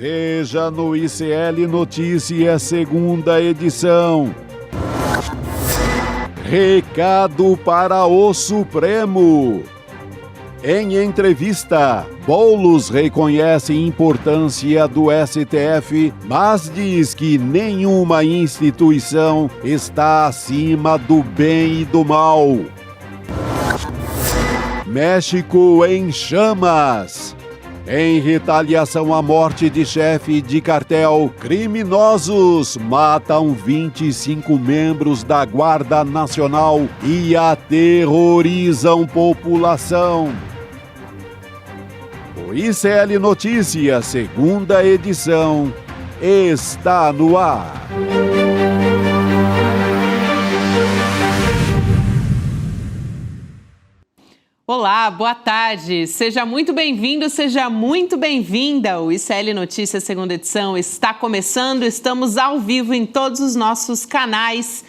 Veja no ICL Notícias, segunda edição. Recado para o Supremo. Em entrevista, Boulos reconhece a importância do STF, mas diz que nenhuma instituição está acima do bem e do mal. México em chamas. Em retaliação à morte de chefe de cartel, criminosos matam 25 membros da Guarda Nacional e aterrorizam população. O ICL Notícias, segunda edição, está no ar. Olá, boa tarde. Seja muito bem-vindo, seja muito bem-vinda. O ICL Notícias, segunda edição, está começando. Estamos ao vivo em todos os nossos canais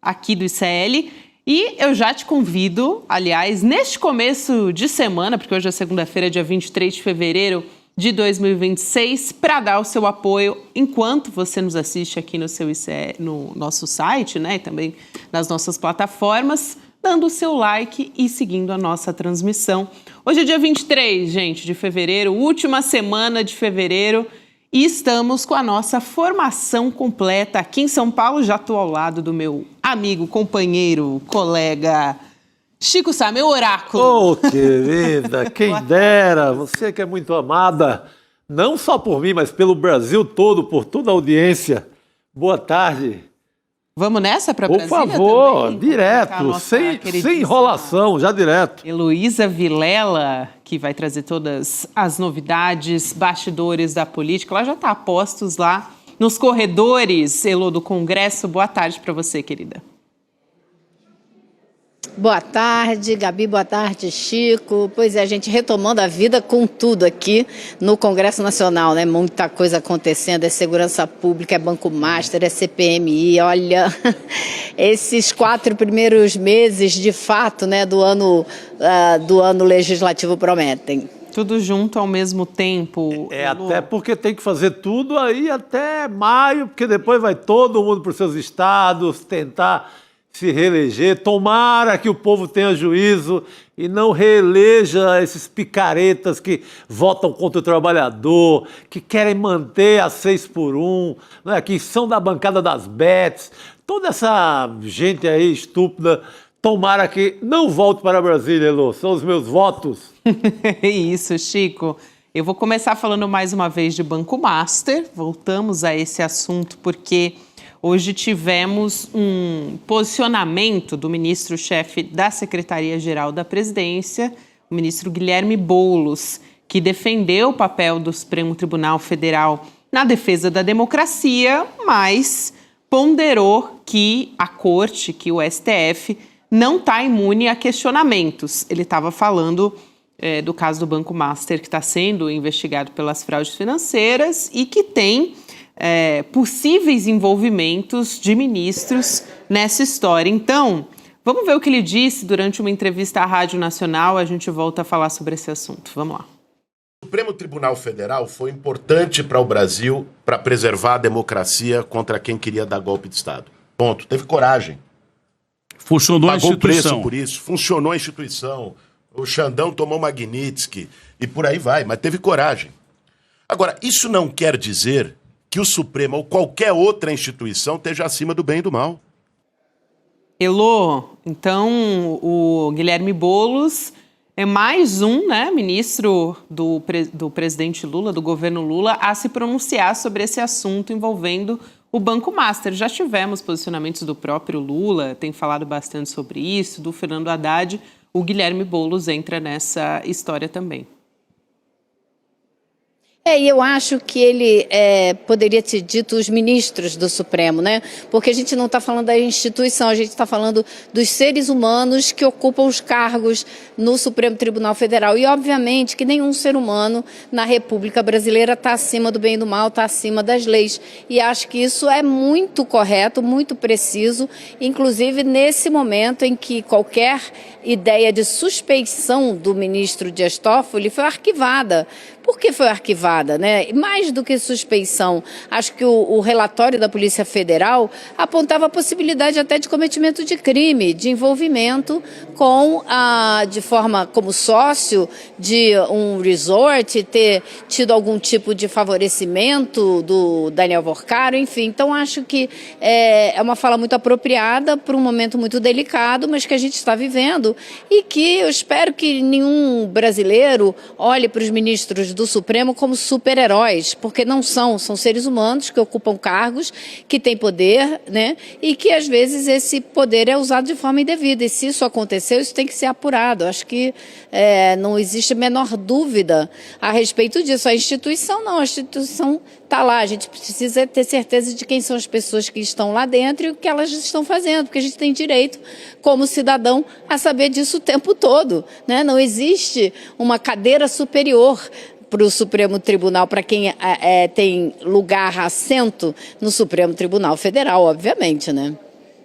aqui do ICL. E eu já te convido, aliás, neste começo de semana, porque hoje é segunda-feira, dia 23 de fevereiro de 2026, para dar o seu apoio enquanto você nos assiste aqui no seu ICL, no nosso site, né, e também nas nossas plataformas, dando o seu like e seguindo a nossa transmissão. Hoje é dia 23, gente, de fevereiro, última semana de fevereiro, e estamos com a nossa formação completa aqui em São Paulo. Já estou ao lado do meu amigo, companheiro, colega Chico Sá, meu oráculo. Oh, querida, quem dera, você que é muito amada, não só por mim, mas pelo Brasil todo, por toda a audiência. Boa tarde. Vamos nessa para Brasília? Por favor, também? direto, sem enrolação, já direto. Heloísa Vilela, que vai trazer todas as novidades, bastidores da política. Ela já está a postos lá nos corredores, Elô, do Congresso. Boa tarde para você, querida. Boa tarde, Gabi, boa tarde, Chico. Pois é, a gente retomando a vida com tudo aqui no Congresso Nacional, né? Muita coisa acontecendo, é segurança pública, é Banco Master, é CPMI, olha, esses 4 primeiros meses, de fato, né, do ano legislativo prometem. Tudo junto ao mesmo tempo. Até porque tem que fazer tudo aí até maio, porque depois vai todo mundo para os seus estados tentar se reeleger. Tomara que o povo tenha juízo e não reeleja esses picaretas que votam contra o trabalhador, que querem manter a 6x1, né, que são da bancada das bets. Toda essa gente aí estúpida, tomara que não volte para Brasília, Elô. São os meus votos. Isso, Chico. Eu vou começar falando mais uma vez de Banco Master. Voltamos a esse assunto porque hoje tivemos um posicionamento do ministro-chefe da Secretaria-Geral da Presidência, o ministro Guilherme Boulos, que defendeu o papel do Supremo Tribunal Federal na defesa da democracia, mas ponderou que a Corte, que o STF, não está imune a questionamentos. Ele estava falando do caso do Banco Master, que está sendo investigado pelas fraudes financeiras e que tem possíveis envolvimentos de ministros nessa história. Então, vamos ver o que ele disse durante uma entrevista à Rádio Nacional. A gente volta a falar sobre esse assunto. Vamos lá. O Supremo Tribunal Federal foi importante para o Brasil para preservar a democracia contra quem queria dar golpe de Estado. Ponto. Teve coragem. Funcionou a instituição. Pagou preço por isso. Funcionou a instituição. O Xandão tomou Magnitsky e por aí vai, mas teve coragem. Agora, isso não quer dizer que o Supremo ou qualquer outra instituição esteja acima do bem e do mal. Elô, então o Guilherme Boulos é mais um, né, ministro do presidente Lula, do governo Lula, a se pronunciar sobre esse assunto envolvendo o Banco Master. Já tivemos posicionamentos do próprio Lula, tem falado bastante sobre isso, do Fernando Haddad. O Guilherme Boulos entra nessa história também. E eu acho que ele poderia ter dito os ministros do Supremo, né? Porque a gente não está falando da instituição, a gente está falando dos seres humanos que ocupam os cargos no Supremo Tribunal Federal. E, obviamente, que nenhum ser humano na República Brasileira está acima do bem e do mal, está acima das leis. E acho que isso é muito correto, muito preciso, inclusive nesse momento em que qualquer ideia de suspeição do ministro Dias Toffoli foi arquivada. Por que foi arquivada? adequada, né? Mais do que suspeição, acho que o relatório da Polícia Federal apontava a possibilidade até de cometimento de crime, de envolvimento de forma como sócio de um resort, ter tido algum tipo de favorecimento do Daniel Vorcaro, enfim. Então, acho que é uma fala muito apropriada para um momento muito delicado, mas que a gente está vivendo e que eu espero que nenhum brasileiro olhe para os ministros do Supremo como super-heróis, porque não são seres humanos que ocupam cargos, que têm poder, né? E que às vezes esse poder é usado de forma indevida. E se isso aconteceu, isso tem que ser apurado. Acho que não existe a menor dúvida a respeito disso. A instituição não, a instituição está lá. A gente precisa ter certeza de quem são as pessoas que estão lá dentro e o que elas estão fazendo, porque a gente tem direito, como cidadão, a saber disso o tempo todo, né? Não existe uma cadeira superior para o Supremo Tribunal, para quem tem lugar, assento no Supremo Tribunal Federal, obviamente, né?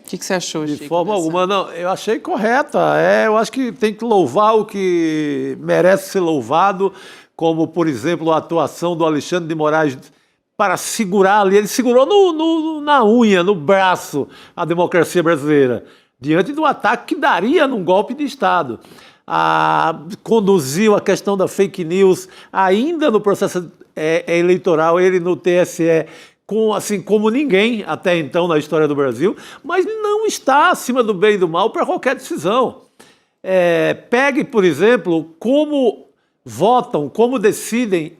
O que você achou, Chico? De forma alguma, não. Eu achei correta. Eu acho que tem que louvar o que merece ser louvado, como, por exemplo, a atuação do Alexandre de Moraes para segurar ali. Ele segurou na unha, no braço, a democracia brasileira, diante do ataque que daria num golpe de Estado. Conduziu a questão da fake news ainda no processo eleitoral, ele no TSE, assim como ninguém até então na história do Brasil, mas não está acima do bem e do mal para qualquer decisão. Pegue, por exemplo, como votam, como decidem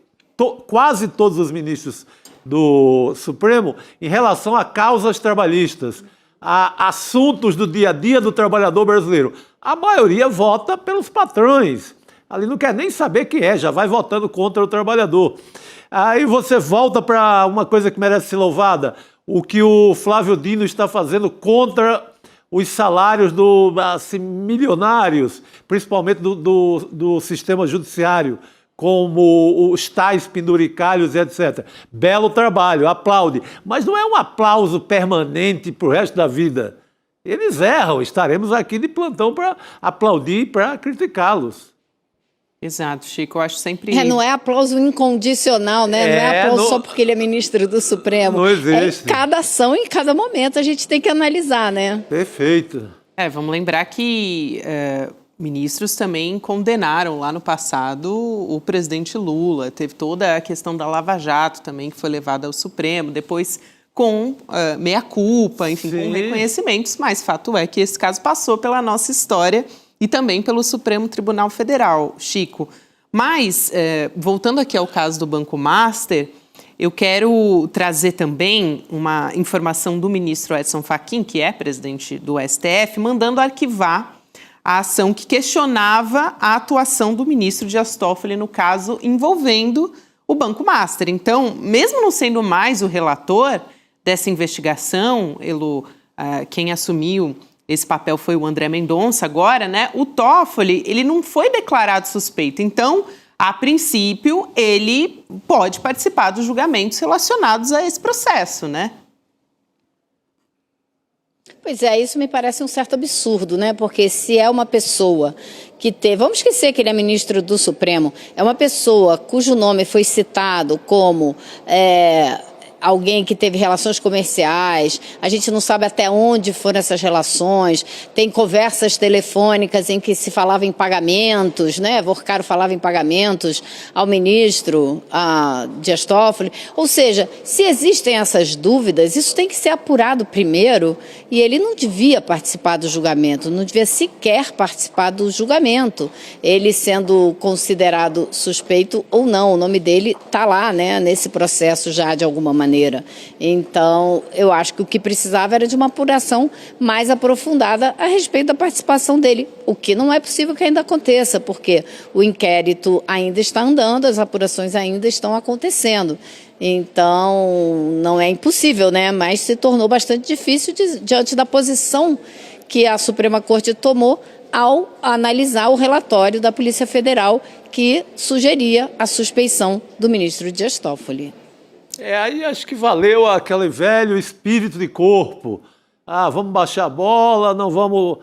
quase todos os ministros do Supremo em relação a causas trabalhistas, a assuntos do dia a dia do trabalhador brasileiro. A maioria vota pelos patrões. Ali não quer nem saber quem já vai votando contra o trabalhador. Aí você volta para uma coisa que merece ser louvada, o que o Flávio Dino está fazendo contra os salários milionários, principalmente do sistema judiciário, como os tais penduricalhos, etc. Belo trabalho, aplaude. Mas não é um aplauso permanente para o resto da vida. Eles erram, estaremos aqui de plantão para aplaudir e para criticá-los. Exato, Chico, eu acho sempre... não é aplauso incondicional, né? Não é aplauso só porque ele é ministro do Supremo. Não existe. Em cada ação, em cada momento, a gente tem que analisar, né? Perfeito. Vamos lembrar que ministros também condenaram lá no passado o presidente Lula. Teve toda a questão da Lava Jato também, que foi levada ao Supremo, depois com meia-culpa, enfim, com reconhecimentos, mas fato é que esse caso passou pela nossa história e também pelo Supremo Tribunal Federal, Chico. Mas, voltando aqui ao caso do Banco Master, eu quero trazer também uma informação do ministro Edson Fachin, que é presidente do STF, mandando arquivar a ação que questionava a atuação do ministro Dias Toffoli no caso envolvendo o Banco Master. Então, mesmo não sendo mais o relator dessa investigação, quem assumiu esse papel foi o André Mendonça agora, né? O Toffoli, ele não foi declarado suspeito. Então, a princípio, ele pode participar dos julgamentos relacionados a esse processo, né? Pois isso me parece um certo absurdo, né? Porque se é uma pessoa que vamos esquecer que ele é ministro do Supremo, é uma pessoa cujo nome foi citado como alguém que teve relações comerciais, a gente não sabe até onde foram essas relações, tem conversas telefônicas em que se falava em pagamentos, né? Vorcaro falava em pagamentos ao ministro Dias Toffoli. Ou seja, se existem essas dúvidas, isso tem que ser apurado primeiro e ele não devia participar do julgamento, não devia sequer participar do julgamento. Ele sendo considerado suspeito ou não, o nome dele está lá, né? Nesse processo já de alguma maneira. Então, eu acho que o que precisava era de uma apuração mais aprofundada a respeito da participação dele, o que não é possível que ainda aconteça, porque o inquérito ainda está andando, as apurações ainda estão acontecendo. Então, não é impossível, né? Mas se tornou bastante difícil diante da posição que a Suprema Corte tomou ao analisar o relatório da Polícia Federal que sugeria a suspeição do ministro Dias Toffoli. Aí acho que valeu aquele velho espírito de corpo. Vamos baixar a bola, não vamos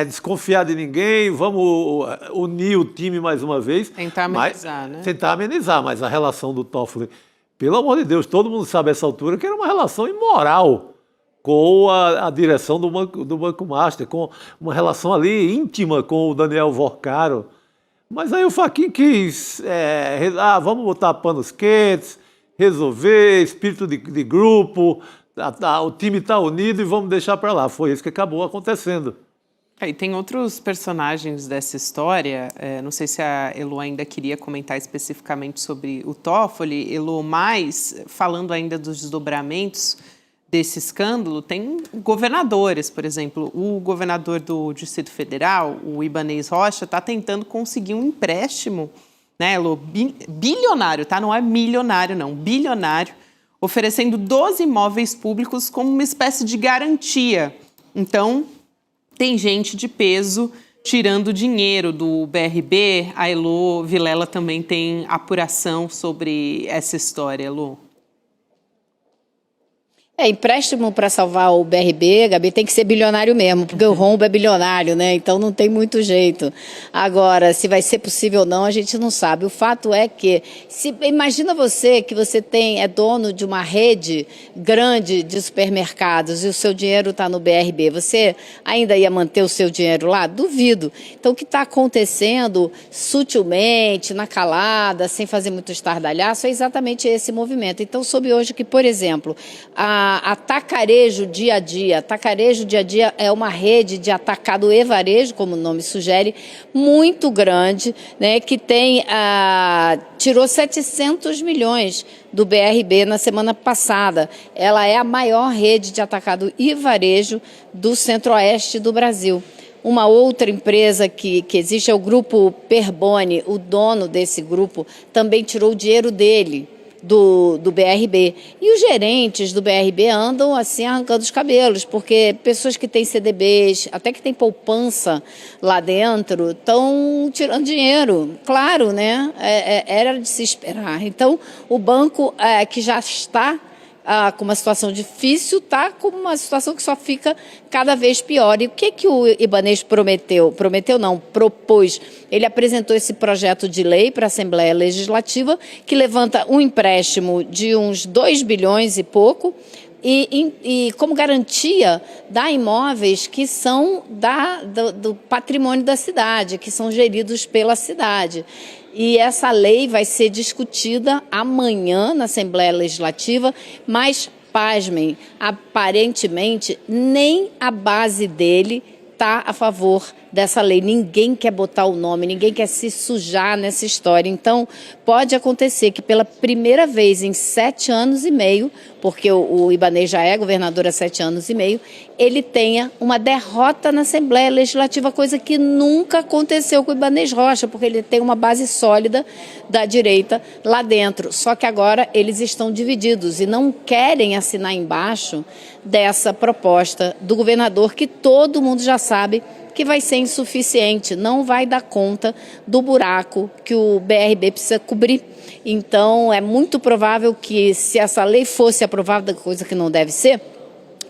desconfiar de ninguém, vamos unir o time mais uma vez. Tentar amenizar, né? Tentar amenizar, mas a relação do Toffoli, pelo amor de Deus, todo mundo sabe a essa altura que era uma relação imoral com a direção do Banco Master, com uma relação ali íntima com o Daniel Vorcaro. Mas aí o Fachin quis, vamos botar panos quentes, resolver, espírito de grupo, o time está unido e vamos deixar para lá. Foi isso que acabou acontecendo. E tem outros personagens dessa história, não sei se a Elo ainda queria comentar especificamente sobre o Toffoli. Elo, mais falando ainda dos desdobramentos desse escândalo, tem governadores, por exemplo, o governador do Distrito Federal, o Ibanez Rocha, está tentando conseguir um empréstimo, né, Elo, bilionário, tá? Não é milionário, não, bilionário, oferecendo 12 imóveis públicos como uma espécie de garantia. Então, tem gente de peso tirando dinheiro do BRB. A Elo Vilela também tem apuração sobre essa história, Elo. Empréstimo para salvar o BRB, Gabi, tem que ser bilionário mesmo, porque o rombo é bilionário, né? Então não tem muito jeito. Agora, se vai ser possível ou não, a gente não sabe. O fato é que, imagina você que você é dono de uma rede grande de supermercados e o seu dinheiro está no BRB. Você ainda ia manter o seu dinheiro lá? Duvido. Então, o que está acontecendo sutilmente, na calada, sem fazer muito estardalhaço, é exatamente esse movimento. Então, soube hoje que, por exemplo, a Tacarejo Dia a Dia. Tacarejo Dia a Dia é uma rede de atacado e varejo, como o nome sugere, muito grande, né, que tirou 700 milhões do BRB na semana passada. Ela é a maior rede de atacado e varejo do centro-oeste do Brasil. Uma outra empresa que existe é o Grupo Perboni. O dono desse grupo também tirou o dinheiro dele, do BRB. E os gerentes do BRB andam assim arrancando os cabelos, porque pessoas que têm CDBs, até que têm poupança lá dentro, estão tirando dinheiro. Claro, né? Era de se esperar. Então, o banco que já está com uma situação difícil, está com uma situação que só fica cada vez pior. E o que o Ibanez prometeu? Prometeu não, propôs. Ele apresentou esse projeto de lei para a Assembleia Legislativa, que levanta um empréstimo de uns 2 bilhões e pouco, e como garantia dá imóveis que são do patrimônio da cidade, que são geridos pela cidade. E essa lei vai ser discutida amanhã na Assembleia Legislativa, mas, pasmem, aparentemente nem a base dele está a favor dessa lei. Ninguém quer botar o nome, ninguém quer se sujar nessa história. Então, pode acontecer que pela primeira vez em 7 anos e meio, porque o Ibanez já é governador há 7 anos e meio, ele tenha uma derrota na Assembleia Legislativa, coisa que nunca aconteceu com o Ibanez Rocha, porque ele tem uma base sólida da direita lá dentro. Só que agora eles estão divididos e não querem assinar embaixo dessa proposta do governador, que todo mundo já sabe que vai ser insuficiente, não vai dar conta do buraco que o BRB precisa cobrir. Então, é muito provável que, se essa lei fosse aprovada, coisa que não deve ser,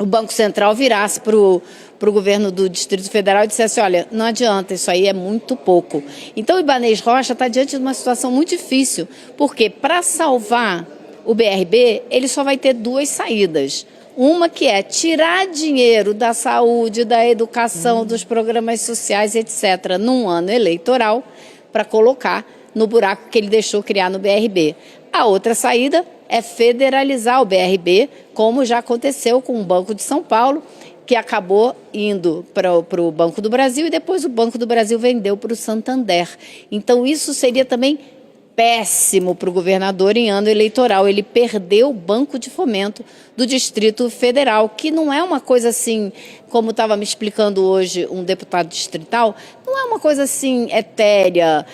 o Banco Central virasse para o governo do Distrito Federal e dissesse: olha, não adianta, isso aí é muito pouco. Então, o Ibanez Rocha está diante de uma situação muito difícil, porque para salvar o BRB, ele só vai ter 2 saídas. Uma que é tirar dinheiro da saúde, da educação, dos programas sociais, etc., num ano eleitoral, para colocar no buraco que ele deixou criar no BRB. A outra saída é federalizar o BRB, como já aconteceu com o Banco de São Paulo, que acabou indo para o Banco do Brasil e depois o Banco do Brasil vendeu para o Santander. Então, isso seria também péssimo para o governador em ano eleitoral. Ele perdeu o Banco de Fomento do Distrito Federal, que não é uma coisa assim, como estava me explicando hoje um deputado distrital, não é uma coisa assim etérea,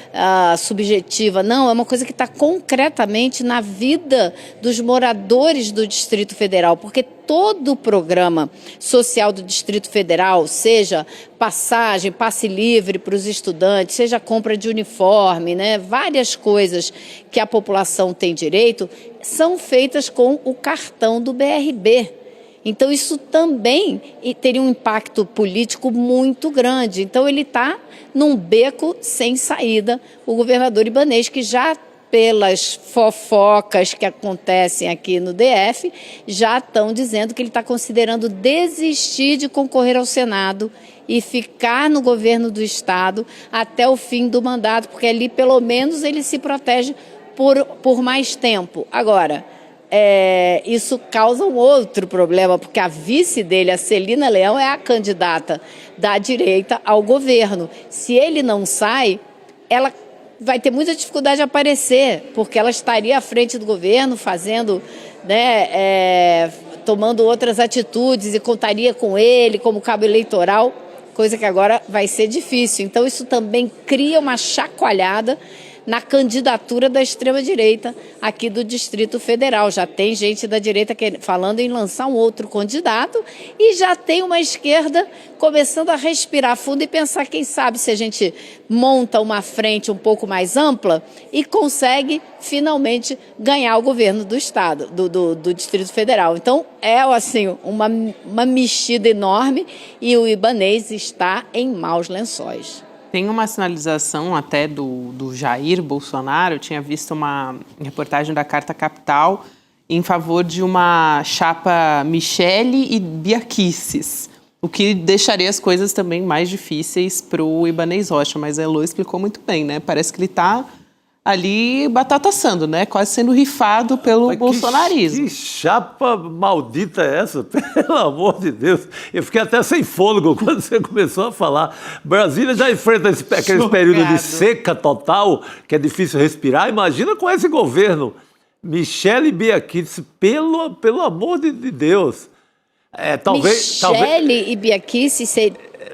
subjetiva, não, é uma coisa que está concretamente na vida dos moradores do Distrito Federal, porque todo o programa social do Distrito Federal, seja passagem, passe livre para os estudantes, seja compra de uniforme, né, várias coisas que a população tem direito, são feitas com o cartão do BRB. Então, isso também teria um impacto político muito grande. Então, ele está num beco sem saída, o governador Ibanez, que já, pelas fofocas que acontecem aqui no DF, já estão dizendo que ele está considerando desistir de concorrer ao Senado e ficar no governo do Estado até o fim do mandato, porque ali, pelo menos, ele se protege por mais tempo. Agora, isso causa um outro problema, porque a vice dele, a Celina Leão, é a candidata da direita ao governo. Se ele não sai, ela vai ter muita dificuldade de aparecer, porque ela estaria à frente do governo, fazendo, tomando outras atitudes e contaria com ele como cabo eleitoral, coisa que agora vai ser difícil. Então, isso também cria uma chacoalhada na candidatura da extrema-direita aqui do Distrito Federal. Já tem gente da direita falando em lançar um outro candidato e já tem uma esquerda começando a respirar fundo e pensar, quem sabe, se a gente monta uma frente um pouco mais ampla e consegue finalmente ganhar o governo do Estado, do Distrito Federal. Então, assim, uma mexida enorme e o Ibanez está em maus lençóis. Tem uma sinalização até do Jair Bolsonaro, eu tinha visto uma reportagem da Carta Capital em favor de uma chapa Michele e Bia Kicis, o que deixaria as coisas também mais difíceis para o Ibanez Rocha, mas a Elô explicou muito bem, né? Parece que ele está ali batata assando, né? Quase sendo rifado pelo bolsonarismo. Que chapa maldita é essa? Pelo amor de Deus. Eu fiquei até sem fôlego quando você começou a falar. Brasília já enfrenta aquele período de seca total, que é difícil respirar. Imagina com esse governo. Michele e Bia Kicis, pelo amor de Deus. Michele e Bia Kicis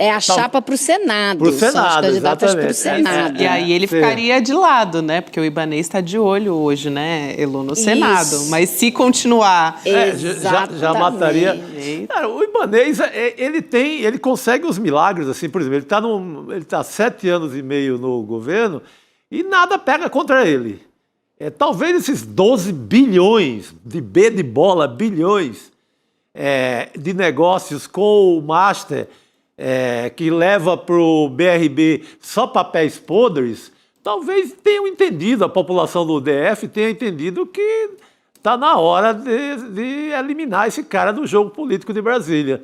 é a chapa para o Senado. Para o Senado, são as candidatas para o exatamente. Senado. E aí ele ficaria de lado, né? Porque o Ibanez está de olho hoje, né, Elô, no Senado. Isso. Mas se continuar... Já mataria. Cara, o Ibanez, ele consegue os milagres, assim, por exemplo, ele tá 7 anos e meio no governo e nada pega contra ele. Talvez esses 12 bilhões, de B de bola, bilhões, de negócios com o Master, que leva para o BRB só papéis podres, talvez tenham entendido, a população do DF tenha entendido que está na hora de eliminar esse cara do jogo político de Brasília.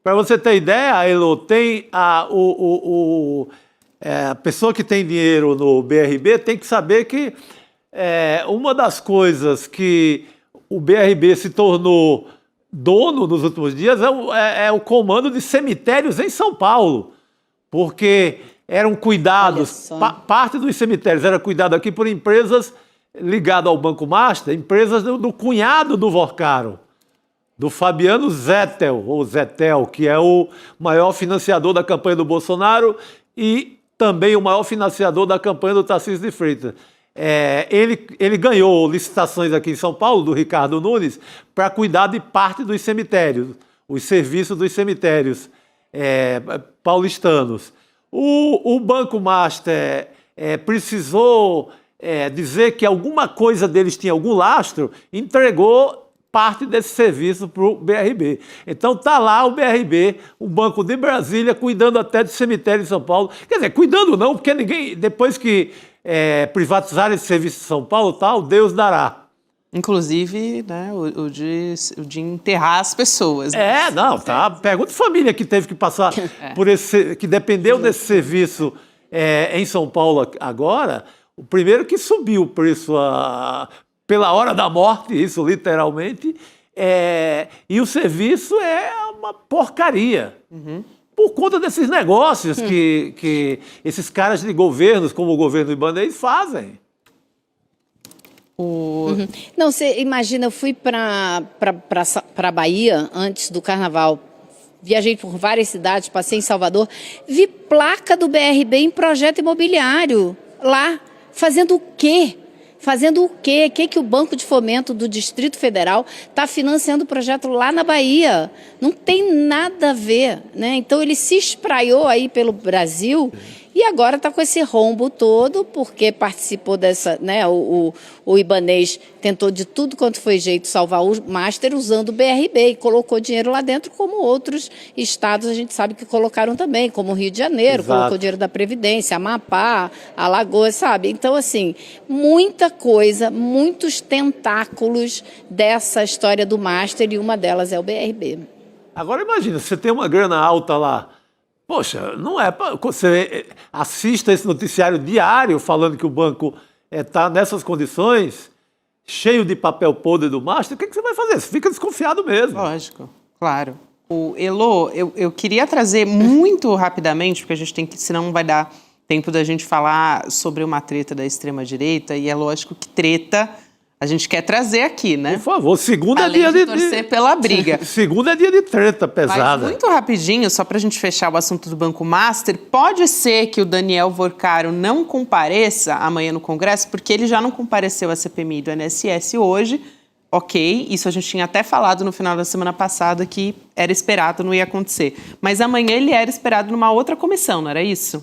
Para você ter ideia, Elô, tem a pessoa que tem dinheiro no BRB tem que saber que uma das coisas que o BRB se tornou dono nos últimos dias é o comando de cemitérios em São Paulo, porque eram cuidados, parte dos cemitérios era cuidado aqui por empresas ligadas ao Banco Master, empresas do cunhado do Vorcaro, do Fabiano Zettel, ou Zettel, que é o maior financiador da campanha do Bolsonaro e também o maior financiador da campanha do Tarcísio de Freitas. Ele ganhou licitações aqui em São Paulo, do Ricardo Nunes, para cuidar de parte dos cemitérios, os serviços dos cemitérios paulistanos. O Banco Master precisou dizer que alguma coisa deles tinha algum lastro, entregou parte desse serviço para o BRB. Então está lá o BRB, o Banco de Brasília, cuidando até de cemitério em São Paulo. Quer dizer, cuidando não, porque ninguém, depois que privatizar esse serviço em São Paulo, tal, Deus dará. Inclusive, né, o de enterrar as pessoas. Tá. Pergunta de família que teve que passar por que dependeu desse serviço em São Paulo agora. O primeiro que subiu o preço pela hora da morte, isso literalmente, e o serviço é uma porcaria. Uhum. Por conta desses negócios que esses caras de governos, como o governo Ibanez, fazem. Não, você imagina, eu fui para a Bahia antes do Carnaval. Viajei por várias cidades, passei em Salvador. Vi placa do BRB em projeto imobiliário lá. Fazendo o quê? Fazendo o quê? O que o Banco de Fomento do Distrito Federal está financiando o projeto lá na Bahia? Não tem nada a ver, né? Então ele se espraiou aí pelo Brasil E agora está com esse rombo todo, porque participou dessa, né, o Ibanez tentou de tudo quanto foi jeito salvar o Master usando o BRB e colocou dinheiro lá dentro, como outros estados a gente sabe que colocaram também, como o Rio de Janeiro, Exato. colocou dinheiro da Previdência, Amapá, Alagoas, sabe? Então, assim, muita coisa, muitos tentáculos dessa história do Master e uma delas é o BRB. Agora imagina, você tem uma grana alta lá. Poxa, não é para você assista esse noticiário diário falando que o banco está nessas condições, cheio de papel podre do Master, o que você vai fazer? Você fica desconfiado mesmo. Lógico, claro. Elô, eu queria trazer muito rapidamente, porque a gente tem que, senão não vai dar tempo da gente falar sobre uma treta da extrema-direita, e é lógico que treta a gente quer trazer aqui, né? Por favor, segunda Além é dia de torcer pela briga. Segunda é dia de treta pesada. Mas muito rapidinho, só para a gente fechar o assunto do Banco Master, pode ser que o Daniel Vorcaro não compareça amanhã no Congresso, porque ele já não compareceu à CPMI do INSS hoje. Ok, isso a gente tinha até falado no final da semana passada que era esperado, não ia acontecer. Mas amanhã ele era esperado numa outra comissão, não era isso?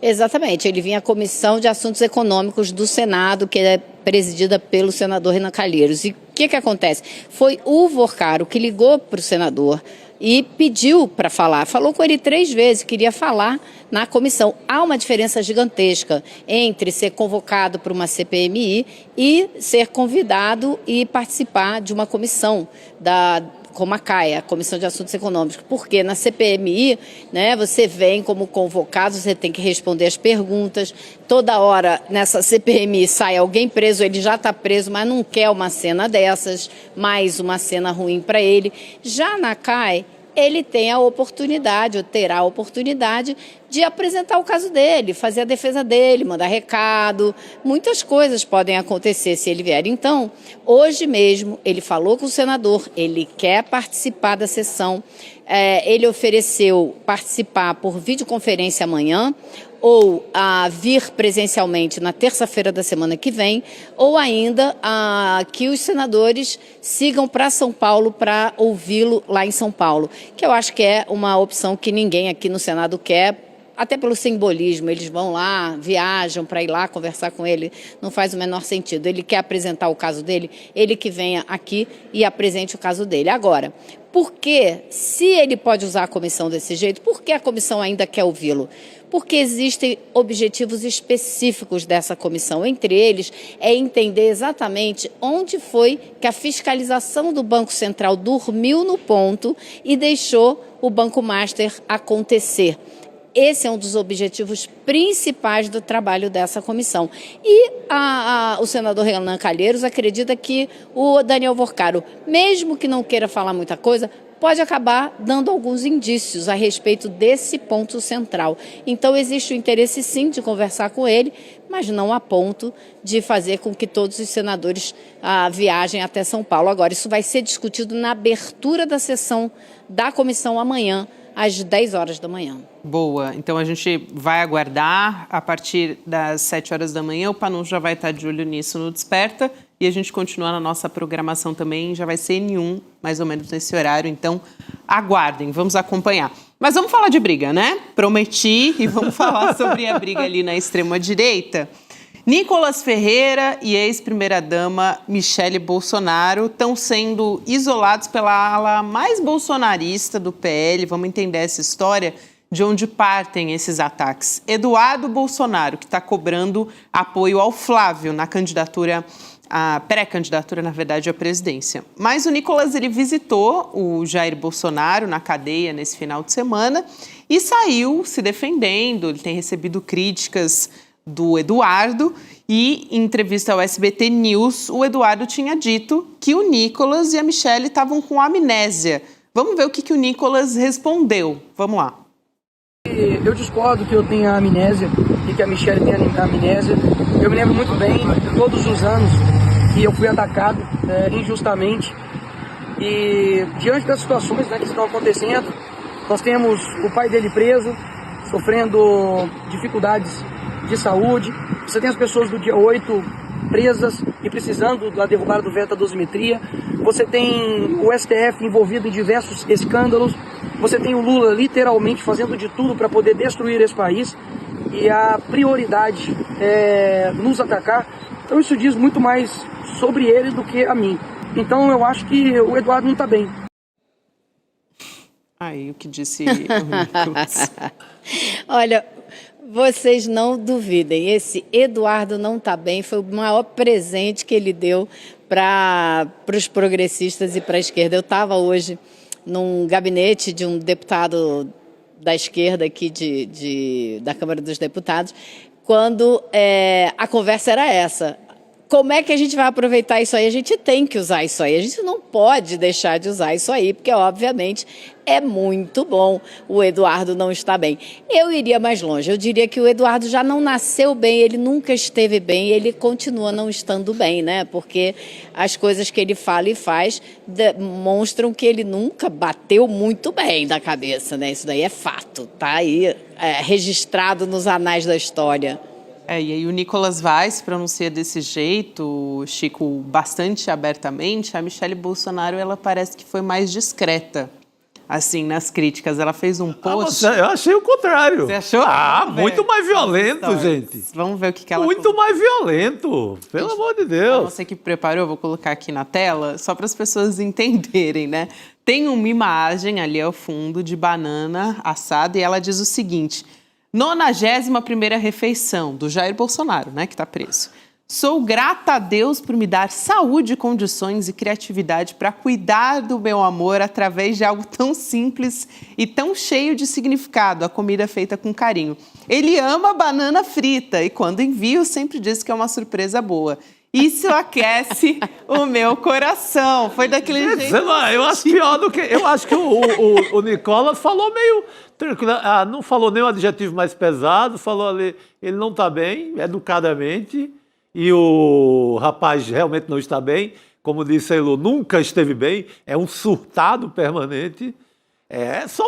Exatamente, ele vinha à Comissão de Assuntos Econômicos do Senado, que é presidida pelo senador Renan Calheiros. E o que acontece? Foi o Vorcaro que ligou para o senador e pediu para falar. Falou com ele 3 vezes, queria falar na comissão. Há uma diferença gigantesca entre ser convocado para uma CPMI e ser convidado e participar de uma comissão como a CAE, a Comissão de Assuntos Econômicos, porque na CPMI, né, você vem como convocado, você tem que responder as perguntas, toda hora nessa CPMI sai alguém preso, ele já está preso, mas não quer uma cena dessas, mais uma cena ruim para ele. Já na CAE, ele tem a oportunidade, ou terá a oportunidade, de apresentar o caso dele, fazer a defesa dele, mandar recado. Muitas coisas podem acontecer se ele vier. Então, hoje mesmo, ele falou com o senador, ele quer participar da sessão. Ele ofereceu participar por videoconferência amanhã, ou a vir presencialmente na terça-feira da semana que vem, ou ainda que os senadores sigam para São Paulo para ouvi-lo lá em São Paulo, que eu acho que é uma opção que ninguém aqui no Senado quer, até pelo simbolismo, eles vão lá, viajam para ir lá conversar com ele, não faz o menor sentido. Ele quer apresentar o caso dele, ele que venha aqui e apresente o caso dele. Agora, por que, se ele pode usar a comissão desse jeito, por que a comissão ainda quer ouvi-lo? Porque existem objetivos específicos dessa comissão. Entre eles, é entender exatamente onde foi que a fiscalização do Banco Central dormiu no ponto e deixou o Banco Master acontecer. Esse é um dos objetivos principais do trabalho dessa comissão. E o senador Renan Calheiros acredita que o Daniel Vorcaro, mesmo que não queira falar muita coisa, pode acabar dando alguns indícios a respeito desse ponto central. Então, existe o interesse, sim, de conversar com ele, mas não a ponto de fazer com que todos os senadores viajem até São Paulo. Agora, isso vai ser discutido na abertura da sessão da comissão amanhã, às 10 horas da manhã. Boa. Então, a gente vai aguardar a partir das 7 horas da manhã. O Panu já vai estar de olho nisso no Desperta. E a gente continua na nossa programação também. Já vai ser N1, mais ou menos nesse horário. Então, aguardem. Vamos acompanhar. Mas vamos falar de briga, né? Prometi. E vamos falar sobre a briga ali na extrema-direita. Nicolas Ferreira e ex-primeira-dama Michele Bolsonaro estão sendo isolados pela ala mais bolsonarista do PL. Vamos entender essa história, de onde partem esses ataques. Eduardo Bolsonaro, que está cobrando apoio ao Flávio na candidatura, a pré-candidatura, na verdade, à presidência. Mas o Nicolas, ele visitou o Jair Bolsonaro na cadeia nesse final de semana e saiu se defendendo. Ele tem recebido críticas do Eduardo e, em entrevista ao SBT News, o Eduardo tinha dito que o Nicolas e a Michele estavam com amnésia. Vamos ver o que o Nicolas respondeu. Vamos lá. Eu discordo que eu tenha amnésia e que a Michele tenha amnésia. Eu me lembro muito bem, todos os anos, que eu fui atacado injustamente. E diante das situações, né, que estão acontecendo, nós temos o pai dele preso, sofrendo dificuldades de saúde. Você tem as pessoas do dia 8 presas e precisando da derrubada do veto da dosimetria. Você tem o STF envolvido em diversos escândalos. Você tem o Lula literalmente fazendo de tudo para poder destruir esse país e a prioridade é nos atacar. Então isso diz muito mais sobre ele do que a mim. Então eu acho que o Eduardo não está bem. Aí, o que disse o Nicolas. Olha, vocês não duvidem, esse Eduardo não está bem, foi o maior presente que ele deu para os progressistas e para a esquerda. Eu estava hoje num gabinete de um deputado da esquerda aqui da Câmara dos Deputados, quando a conversa era essa. Como é que a gente vai aproveitar isso aí? A gente tem que usar isso aí. A gente não pode deixar de usar isso aí, porque, obviamente, é muito bom. O Eduardo não está bem. Eu iria mais longe. Eu diria que o Eduardo já não nasceu bem, ele nunca esteve bem, ele continua não estando bem, né? Porque as coisas que ele fala e faz demonstram que ele nunca bateu muito bem da cabeça, né? Isso daí é fato, tá aí registrado nos anais da história. E aí o Nicolas Vaz se pronuncia desse jeito, Chico, bastante abertamente. A Michelle Bolsonaro, ela parece que foi mais discreta, assim, nas críticas. Ela fez um post... Eu achei o contrário. Você achou? Muito mais violento, gente. Vamos ver o que ela... Muito mais violento, pelo amor de Deus. Você que preparou, vou colocar aqui na tela, só para as pessoas entenderem, né? Tem uma imagem ali ao fundo de banana assada e ela diz o seguinte... 91ª refeição do Jair Bolsonaro, né, que está preso. Sou grata a Deus por me dar saúde, condições e criatividade para cuidar do meu amor através de algo tão simples e tão cheio de significado, a comida feita com carinho. Ele ama banana frita e quando envio sempre diz que é uma surpresa boa. Isso aquece o meu coração. Foi daquele jeito. Eu acho pior do que... Eu acho que o Nicolas falou meio... não falou nem o adjetivo mais pesado, falou ali... Ele não está bem, educadamente, e o rapaz realmente não está bem. Como disse a Elô, nunca esteve bem, é um surtado permanente. É só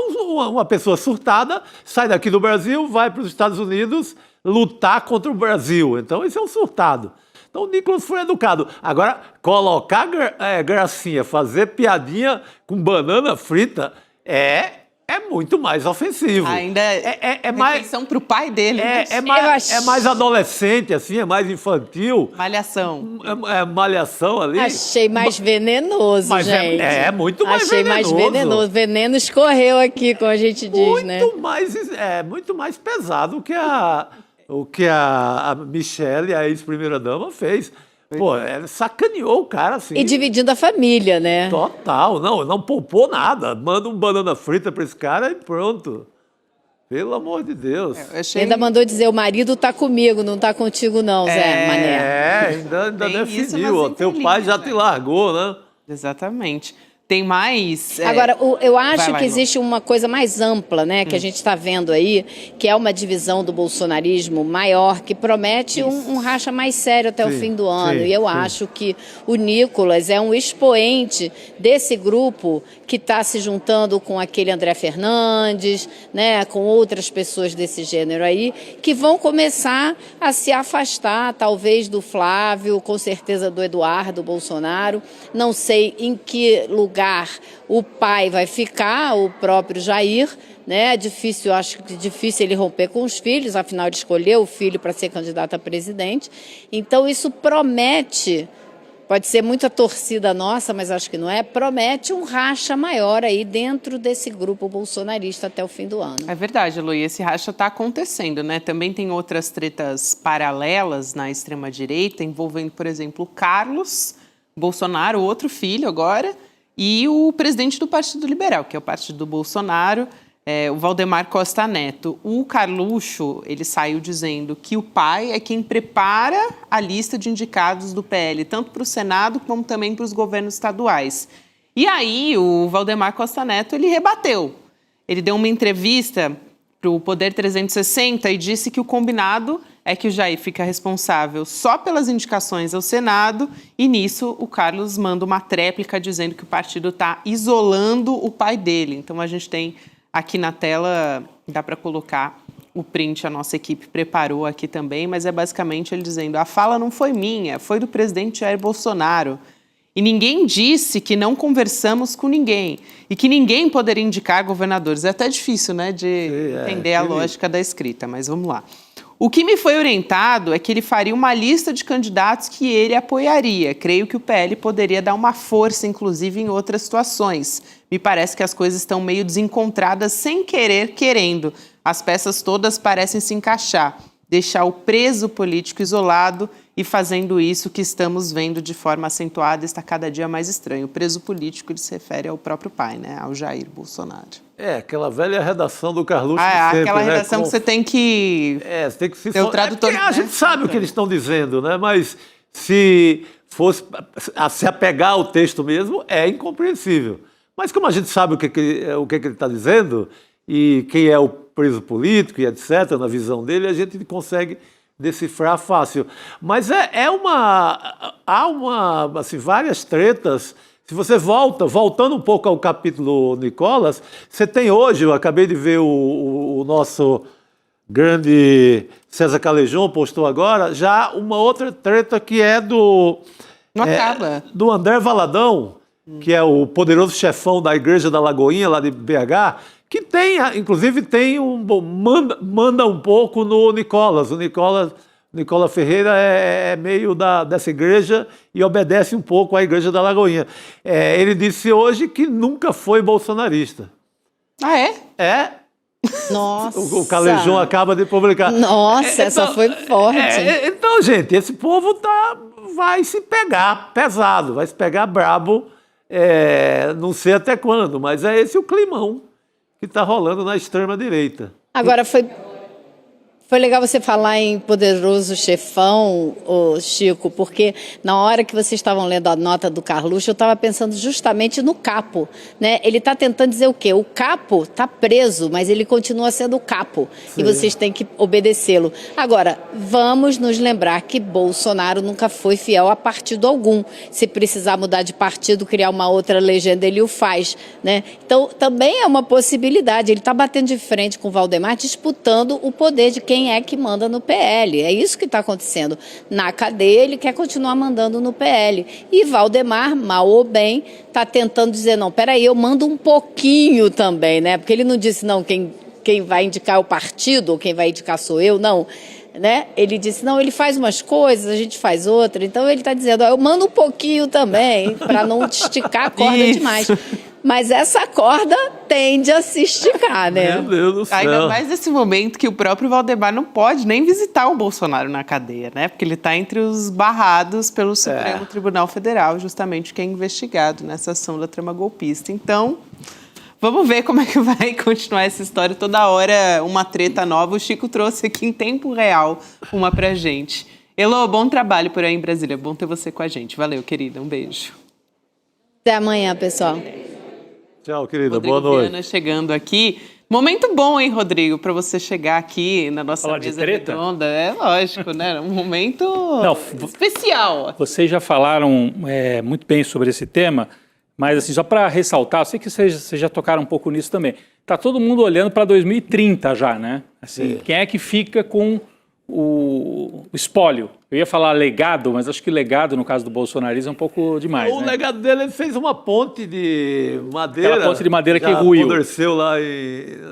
uma pessoa surtada, sai daqui do Brasil, vai para os Estados Unidos lutar contra o Brasil. Então, esse é um surtado. Então o Nicolas foi educado. Agora, colocar gracinha, fazer piadinha com banana frita é muito mais ofensivo. Ainda é mais refeição para o pai dele. É mais adolescente, assim, é mais infantil. Malhação. Malhação ali. Achei mais venenoso, gente. Muito mais Achei venenoso. Mais venenoso. Veneno escorreu aqui, como a gente diz, né? Muito mais pesado o que a Michelle, a ex-primeira-dama, fez. Pô, ela sacaneou o cara, assim. E dividindo a família, né? Total. Não poupou nada. Manda um banana frita pra esse cara e pronto. Pelo amor de Deus. Ainda mandou dizer, o marido tá comigo, não tá contigo não, Zé Mané. Ainda definiu. O teu pai já te largou, né? Exatamente. Tem mais... Agora, eu acho que existe uma coisa mais ampla, né, que a gente está vendo aí, que é uma divisão do bolsonarismo maior, que promete um racha mais sério até o fim do ano. E eu acho que o Nicolas é um expoente desse grupo que está se juntando com aquele André Fernandes, né, com outras pessoas desse gênero aí, que vão começar a se afastar, talvez do Flávio, com certeza do Eduardo Bolsonaro. Não sei em que lugar o pai vai ficar, o próprio Jair, né? Acho que é difícil ele romper com os filhos, afinal ele escolheu o filho para ser candidato a presidente. Então isso promete, pode ser muita torcida nossa, mas acho que não é, promete um racha maior aí dentro desse grupo bolsonarista até o fim do ano. É verdade, Lu, e esse racha está acontecendo, né? Também tem outras tretas paralelas na extrema-direita, envolvendo, por exemplo, o Carlos Bolsonaro, outro filho agora, e o presidente do Partido Liberal, que é o partido do Bolsonaro, o Valdemar Costa Neto. O Carluxo, ele saiu dizendo que o pai é quem prepara a lista de indicados do PL, tanto para o Senado como também para os governos estaduais. E aí o Valdemar Costa Neto, ele rebateu. Ele deu uma entrevista para o Poder 360 e disse que o combinado é que o Jair fica responsável só pelas indicações ao Senado e, nisso, o Carlos manda uma tréplica dizendo que o partido está isolando o pai dele. Então, a gente tem aqui na tela, dá para colocar o print, a nossa equipe preparou aqui também, mas é basicamente ele dizendo: a fala não foi minha, foi do presidente Jair Bolsonaro. E ninguém disse que não conversamos com ninguém e que ninguém poderia indicar governadores. É até difícil, né, de entender a lógica da escrita, mas vamos lá. O que me foi orientado é que ele faria uma lista de candidatos que ele apoiaria. Creio que o PL poderia dar uma força, inclusive, em outras situações. Me parece que as coisas estão meio desencontradas sem querer, querendo. As peças todas parecem se encaixar. Deixar o preso político isolado e fazendo isso que estamos vendo de forma acentuada está cada dia mais estranho. O preso político, ele se refere ao próprio pai, né? Ao Jair Bolsonaro. Aquela velha redação do Carluxo sempre, aquela redação, né? Que você tem que... você tem que se... ter o tradutor... a gente sabe o que eles estão dizendo, né? Mas se fosse a se apegar ao texto mesmo, é incompreensível. Mas como a gente sabe o que ele está dizendo e quem é o preso político e etc., na visão dele, a gente consegue decifrar fácil. Mas há assim, várias tretas. Se você voltando um pouco ao capítulo Nicolas, você tem hoje, eu acabei de ver o nosso grande César Calejon postou agora, já uma outra treta que é do André Valadão, que é o poderoso chefão da Igreja da Lagoinha, lá de BH, que inclusive manda um pouco no Nicolas. O Nicolas Ferreira é meio dessa igreja e obedece um pouco à Igreja da Lagoinha. Ele disse hoje que nunca foi bolsonarista. Ah, é? É. Nossa. O Calejon acaba de publicar. Nossa, essa foi forte. Então, gente, esse povo vai se pegar pesado, vai se pegar brabo, não sei até quando, mas é esse o climão que está rolando na extrema-direita. Agora, foi legal você falar em poderoso chefão, Chico, porque na hora que vocês estavam lendo a nota do Carluxo, eu estava pensando justamente no capo, né? Ele está tentando dizer o quê? O capo está preso, mas ele continua sendo o capo. Sim. E vocês têm que obedecê-lo. Agora, vamos nos lembrar que Bolsonaro nunca foi fiel a partido algum. Se precisar mudar de partido, criar uma outra legenda, ele o faz, né? Então, também é uma possibilidade. Ele está batendo de frente com o Valdemar, disputando o poder de quem é que manda no PL. É isso que está acontecendo. Na cadeia, ele quer continuar mandando no PL. E Valdemar, mal ou bem, está tentando dizer, não, peraí, eu mando um pouquinho também, né? Porque ele não disse, não, quem vai indicar é o partido, ou quem vai indicar sou eu, não. Né? Ele disse, não, ele faz umas coisas, a gente faz outra. Então, ele está dizendo, eu mando um pouquinho também, para não esticar a corda demais. Mas essa corda tende a se esticar, né? Meu Deus do céu. Ainda mais nesse momento que o próprio Valdemar não pode nem visitar o Bolsonaro na cadeia, né? Porque ele está entre os barrados pelo Supremo Tribunal Federal, justamente que é investigado nessa ação da trama golpista. Então, vamos ver como é que vai continuar essa história. Toda hora uma treta nova. O Chico trouxe aqui em tempo real uma pra gente. Elô, bom trabalho por aí em Brasília. Bom ter você com a gente. Valeu, querida. Um beijo. Até amanhã, pessoal. Tchau, querida. Rodrigo Boa noite. Viana chegando aqui. Momento bom, hein, Rodrigo, para você chegar aqui na nossa mesa redonda. É lógico, né? Um momento especial. Vocês já falaram muito bem sobre esse tema, mas assim, só para ressaltar, eu sei que vocês já tocaram um pouco nisso também. Está todo mundo olhando para 2030 já, né? Assim, quem é que fica com o espólio? Eu ia falar legado, mas acho que legado, no caso do bolsonarismo, é um pouco demais. O legado dele, ele fez uma ponte de madeira. Aquela ponte de madeira que ruiu. Apodreceu lá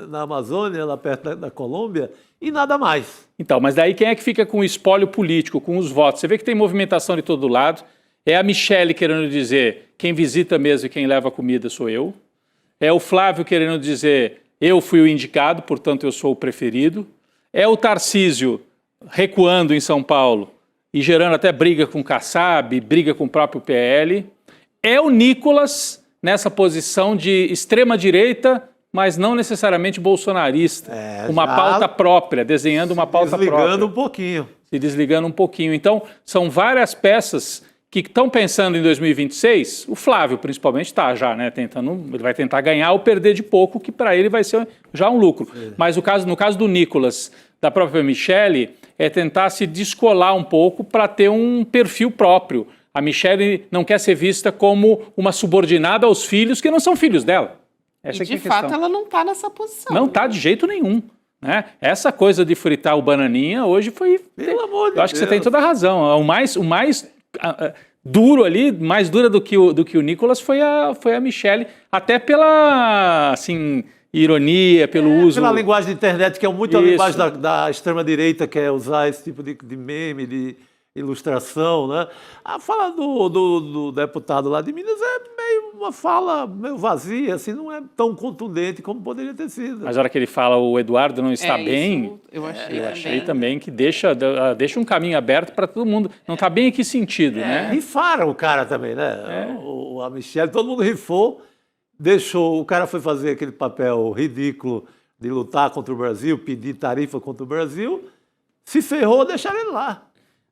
na Amazônia, lá perto da Colômbia, e nada mais. Então, mas daí quem é que fica com o espólio político, com os votos? Você vê que tem movimentação de todo lado. É a Michele querendo dizer, quem visita mesmo e quem leva comida sou eu. É o Flávio querendo dizer, eu fui o indicado, portanto eu sou o preferido. É o Tarcísio recuando em São Paulo e gerando até briga com o Kassab, briga com o próprio PL. É o Nicolas nessa posição de extrema-direita, mas não necessariamente bolsonarista. Uma pauta própria, desenhando uma pauta própria. Se desligando um pouquinho. Então, são várias peças que estão pensando em 2026. O Flávio, principalmente, está já, né? Ele vai tentar ganhar ou perder de pouco, que para ele vai ser já um lucro. Mas no caso do Nicolas, da própria Michele, é tentar se descolar um pouco para ter um perfil próprio. A Michele não quer ser vista como uma subordinada aos filhos que não são filhos dela. Essa e de fato ela não está nessa posição. Não está de jeito nenhum. Né? Essa coisa de fritar o bananinha hoje foi... Pelo amor de Deus. Eu acho que você tem toda a razão. O mais duro ali, mais dura do que o Nicolas foi a Michelle, até pela, assim, ironia, pelo uso... Pela linguagem da internet, que é muito a Isso. linguagem da extrema-direita, que é usar esse tipo de meme, de ilustração, né? A fala do deputado lá de Minas é meio uma fala meio vazia, assim, não é tão contundente como poderia ter sido. Mas na hora que ele fala o Eduardo não está bem, isso eu achei também que deixa um caminho aberto para todo mundo. Não está bem em que sentido, né? Rifaram o cara também, né? A Michelle, todo mundo rifou, o cara foi fazer aquele papel ridículo de lutar contra o Brasil, pedir tarifa contra o Brasil, se ferrou, deixaram ele lá.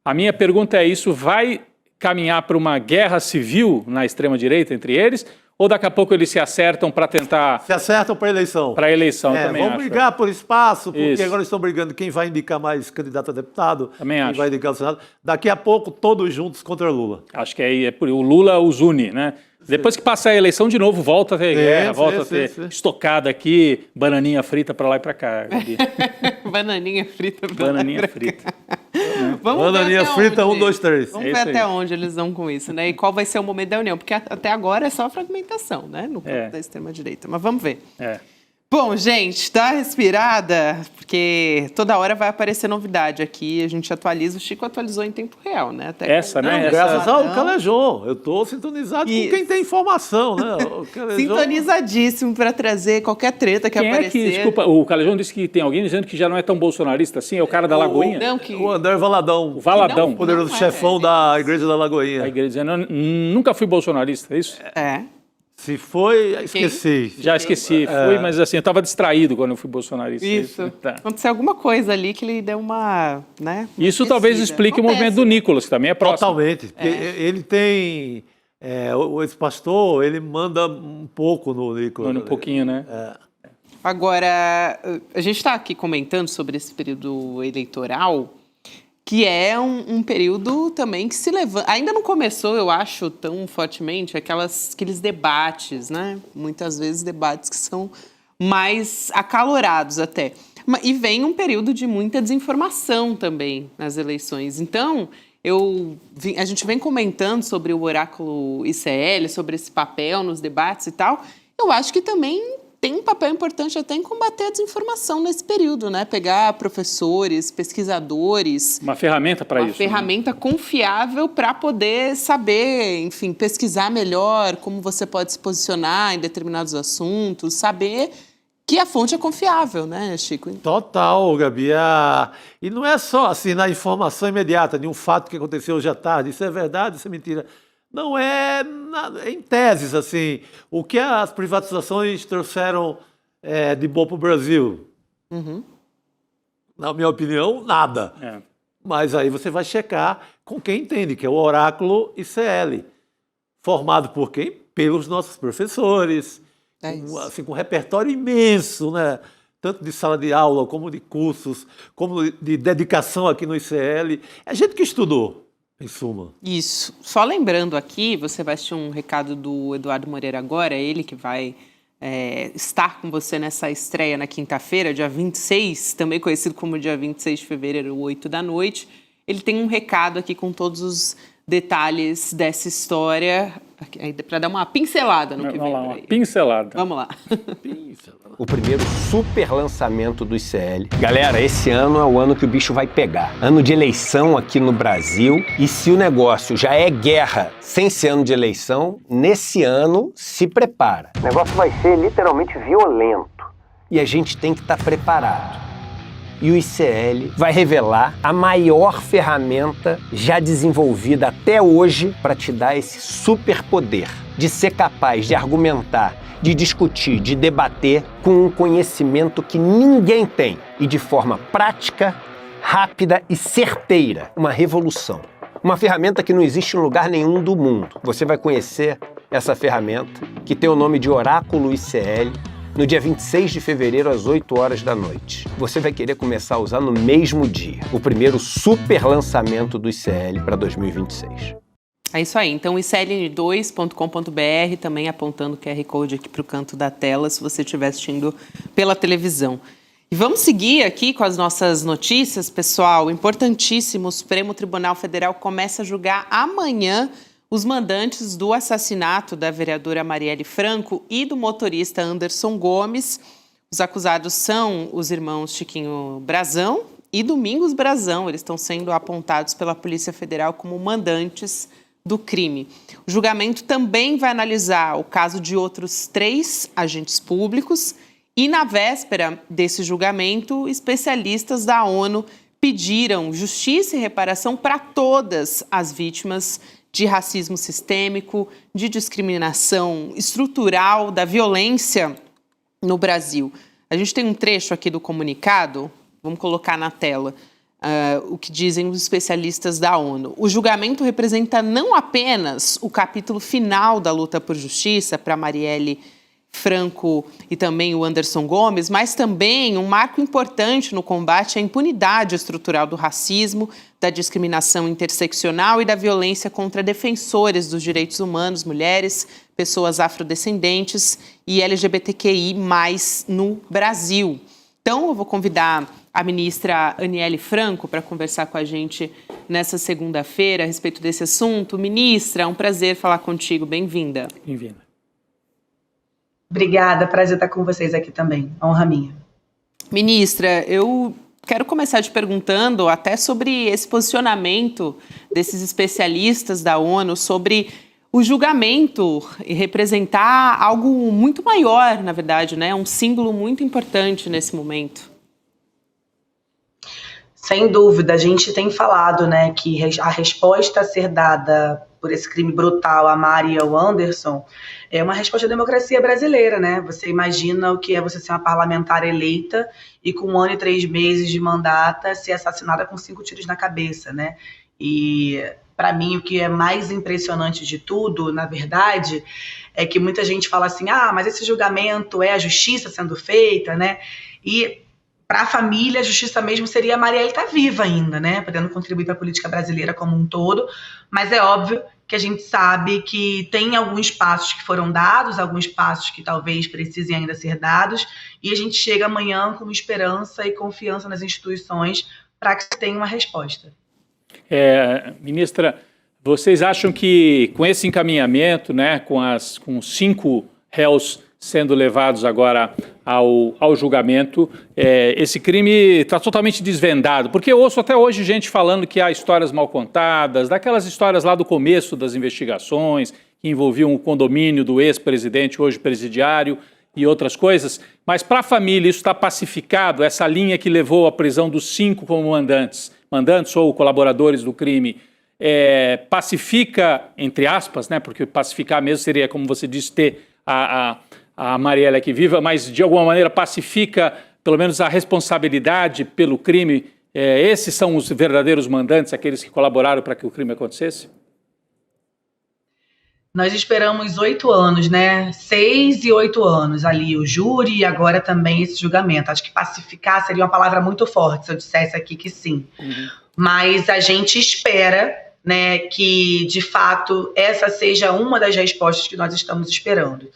A minha pergunta é: isso vai caminhar para uma guerra civil na extrema-direita entre eles? Ou daqui a pouco eles se acertam para tentar... Se acertam para a eleição. Para a eleição, também vamos acho. brigar por espaço, porque Isso. agora estão brigando quem vai indicar mais candidato a deputado, Também quem acho. vai indicar o Senado. Daqui a pouco, todos juntos contra Lula. Acho que é por o Lula os une, né? Depois que passar a eleição, de novo, volta a ter guerra, volta a ter estocada aqui, bananinha frita para lá e para cá, Gabi. Bananinha frita. Bananinha frita. Vamos ver Bananinha até frita, onde. 1, 2, 3. Vamos É ver isso até aí. onde eles vão com isso, né? E qual vai ser o momento da união, porque até agora é só fragmentação, né? No campo da extrema-direita. Mas vamos ver. Bom, gente, dá uma respirada, porque toda hora vai aparecer novidade aqui. A gente atualiza. O Chico atualizou em tempo real, né? Até Essa, com- né? Não, Essa- Graças ao Calejon. Eu estou sintonizado Isso. com quem tem informação, né? O Calejon- Sintonizadíssimo para trazer qualquer treta que Quem é aparecer. que, desculpa, o Calejão disse que tem alguém dizendo que já não é tão bolsonarista assim, é o cara da Lagoinha? Não, que... O André Valadão. O Valadão. Não, Poderoso não é, chefão da Igreja da A Lagoinha. igreja dizendo, nunca fui bolsonarista, é isso? É. Se foi, esqueci. Já esqueci, fui, mas assim, eu estava distraído quando eu fui bolsonarista. Isso. Tá. Aconteceu alguma coisa ali que ele deu uma, né? Isso esquecida. talvez explique o movimento do Nicolas, que também é próximo. Totalmente. Porque ele tem... esse pastor, ele manda um pouco no Nicolas. Um pouquinho, né? Agora, a gente está aqui comentando sobre esse período eleitoral, que é um período também que se levanta... Ainda não começou, eu acho, tão fortemente aqueles debates, né? Muitas vezes debates que são mais acalorados até. E vem um período de muita desinformação também nas eleições. Então, a gente vem comentando sobre o oráculo ICL, sobre esse papel nos debates e tal. Eu acho que também tem um papel importante até em combater a desinformação nesse período, né? Pegar professores, pesquisadores... Uma ferramenta para isso. Uma ferramenta confiável para poder saber, enfim, pesquisar melhor como você pode se posicionar em determinados assuntos, saber que a fonte é confiável, né, Chico? Total, Gabi. E não é só assim, na informação imediata, de um fato que aconteceu hoje à tarde. Isso é verdade, isso é mentira. Não é em teses, assim. O que as privatizações trouxeram de bom para o Brasil? Na minha opinião, nada. Mas aí você vai checar com quem entende, que é o oráculo ICL. Formado por quem? Pelos nossos professores. Com um repertório imenso, né? Tanto de sala de aula, como de cursos, como de dedicação aqui no ICL. É gente que estudou. Em suma. Isso. Só lembrando aqui, você vai assistir um recado do Eduardo Moreira agora, ele que vai estar com você nessa estreia na quinta-feira, dia 26, também conhecido como dia 26 de fevereiro, 8 da noite. Ele tem um recado aqui com todos os detalhes dessa história, para dar uma pincelada no que vem Vamos lá, por uma aí. pincelada. Vamos lá. O primeiro super lançamento do ICL. Galera, esse ano é o ano que o bicho vai pegar. Ano de eleição aqui no Brasil. E se o negócio já é guerra sem ser ano de eleição, nesse ano se prepara. O negócio vai ser literalmente violento. E a gente tem que estar preparado. E o ICL vai revelar a maior ferramenta já desenvolvida até hoje para te dar esse superpoder de ser capaz de argumentar, de discutir, de debater com um conhecimento que ninguém tem e de forma prática, rápida e certeira. Uma revolução. Uma ferramenta que não existe em lugar nenhum do mundo. Você vai conhecer essa ferramenta, que tem o nome de Oráculo ICL, no dia 26 de fevereiro, às 8 horas da noite. Você vai querer começar a usar no mesmo dia. O primeiro super lançamento do ICL para 2026. É isso aí. Então, icln2.com.br, também apontando o QR Code aqui para o canto da tela, se você estiver assistindo pela televisão. E vamos seguir aqui com as nossas notícias, pessoal. Importantíssimo, o Supremo Tribunal Federal começa a julgar amanhã os mandantes do assassinato da vereadora Marielle Franco e do motorista Anderson Gomes. Os acusados são os irmãos Chiquinho Brazão e Domingos Brazão. Eles estão sendo apontados pela Polícia Federal como mandantes do crime. O julgamento também vai analisar o caso de outros 3 agentes públicos e, na véspera desse julgamento, especialistas da ONU pediram justiça e reparação para todas as vítimas de racismo sistêmico, de discriminação estrutural, da violência no Brasil. A gente tem um trecho aqui do comunicado, vamos colocar na tela. O que dizem os especialistas da ONU. O julgamento representa não apenas o capítulo final da luta por justiça para Marielle Franco e também o Anderson Gomes, mas também um marco importante no combate à impunidade estrutural do racismo, da discriminação interseccional e da violência contra defensores dos direitos humanos, mulheres, pessoas afrodescendentes e LGBTQI+, no Brasil. Então, eu vou convidar a ministra Aniele Franco para conversar com a gente nessa segunda-feira a respeito desse assunto. Ministra, é um prazer falar contigo. Bem-vinda. Bem-vinda. Obrigada, prazer estar com vocês aqui também. Honra minha. Ministra, eu quero começar te perguntando até sobre esse posicionamento desses especialistas da ONU sobre o julgamento e representar algo muito maior, na verdade, né? Um símbolo muito importante nesse momento. Sem dúvida, a gente tem falado, né, que a resposta a ser dada por esse crime brutal a Mari e ao Anderson é uma resposta à democracia brasileira, né? Você imagina o que é você ser uma parlamentar eleita e com 1 ano e 3 meses de mandato ser assassinada com 5 tiros na cabeça, né? E para mim o que é mais impressionante de tudo, na verdade, é que muita gente fala assim, mas esse julgamento é a justiça sendo feita, né? E para a família, a justiça mesmo seria a Marielle estar viva ainda, né? Podendo contribuir para a política brasileira como um todo. Mas é óbvio que a gente sabe que tem alguns passos que foram dados, alguns passos que talvez precisem ainda ser dados, e a gente chega amanhã com esperança e confiança nas instituições para que tenha uma resposta. Ministra, vocês acham que com esse encaminhamento, né, com 5 réus sendo levados agora ao julgamento, esse crime está totalmente desvendado? Porque eu ouço até hoje gente falando que há histórias mal contadas, daquelas histórias lá do começo das investigações, que envolviam o condomínio do ex-presidente, hoje presidiário, e outras coisas, mas para a família isso está pacificado, essa linha que levou à prisão dos 5 como mandantes ou colaboradores do crime, pacifica, entre aspas, né, porque pacificar mesmo seria, como você disse, ter a Marielle aqui viva, mas de alguma maneira pacifica pelo menos a responsabilidade pelo crime. Esses são os verdadeiros mandantes, aqueles que colaboraram para que o crime acontecesse? Nós esperamos 8 anos, né? 6 e 8 anos ali, o júri e agora também esse julgamento. Acho que pacificar seria uma palavra muito forte se eu dissesse aqui que sim. Uhum. Mas a gente espera, né, que de fato essa seja uma das respostas que nós estamos esperando.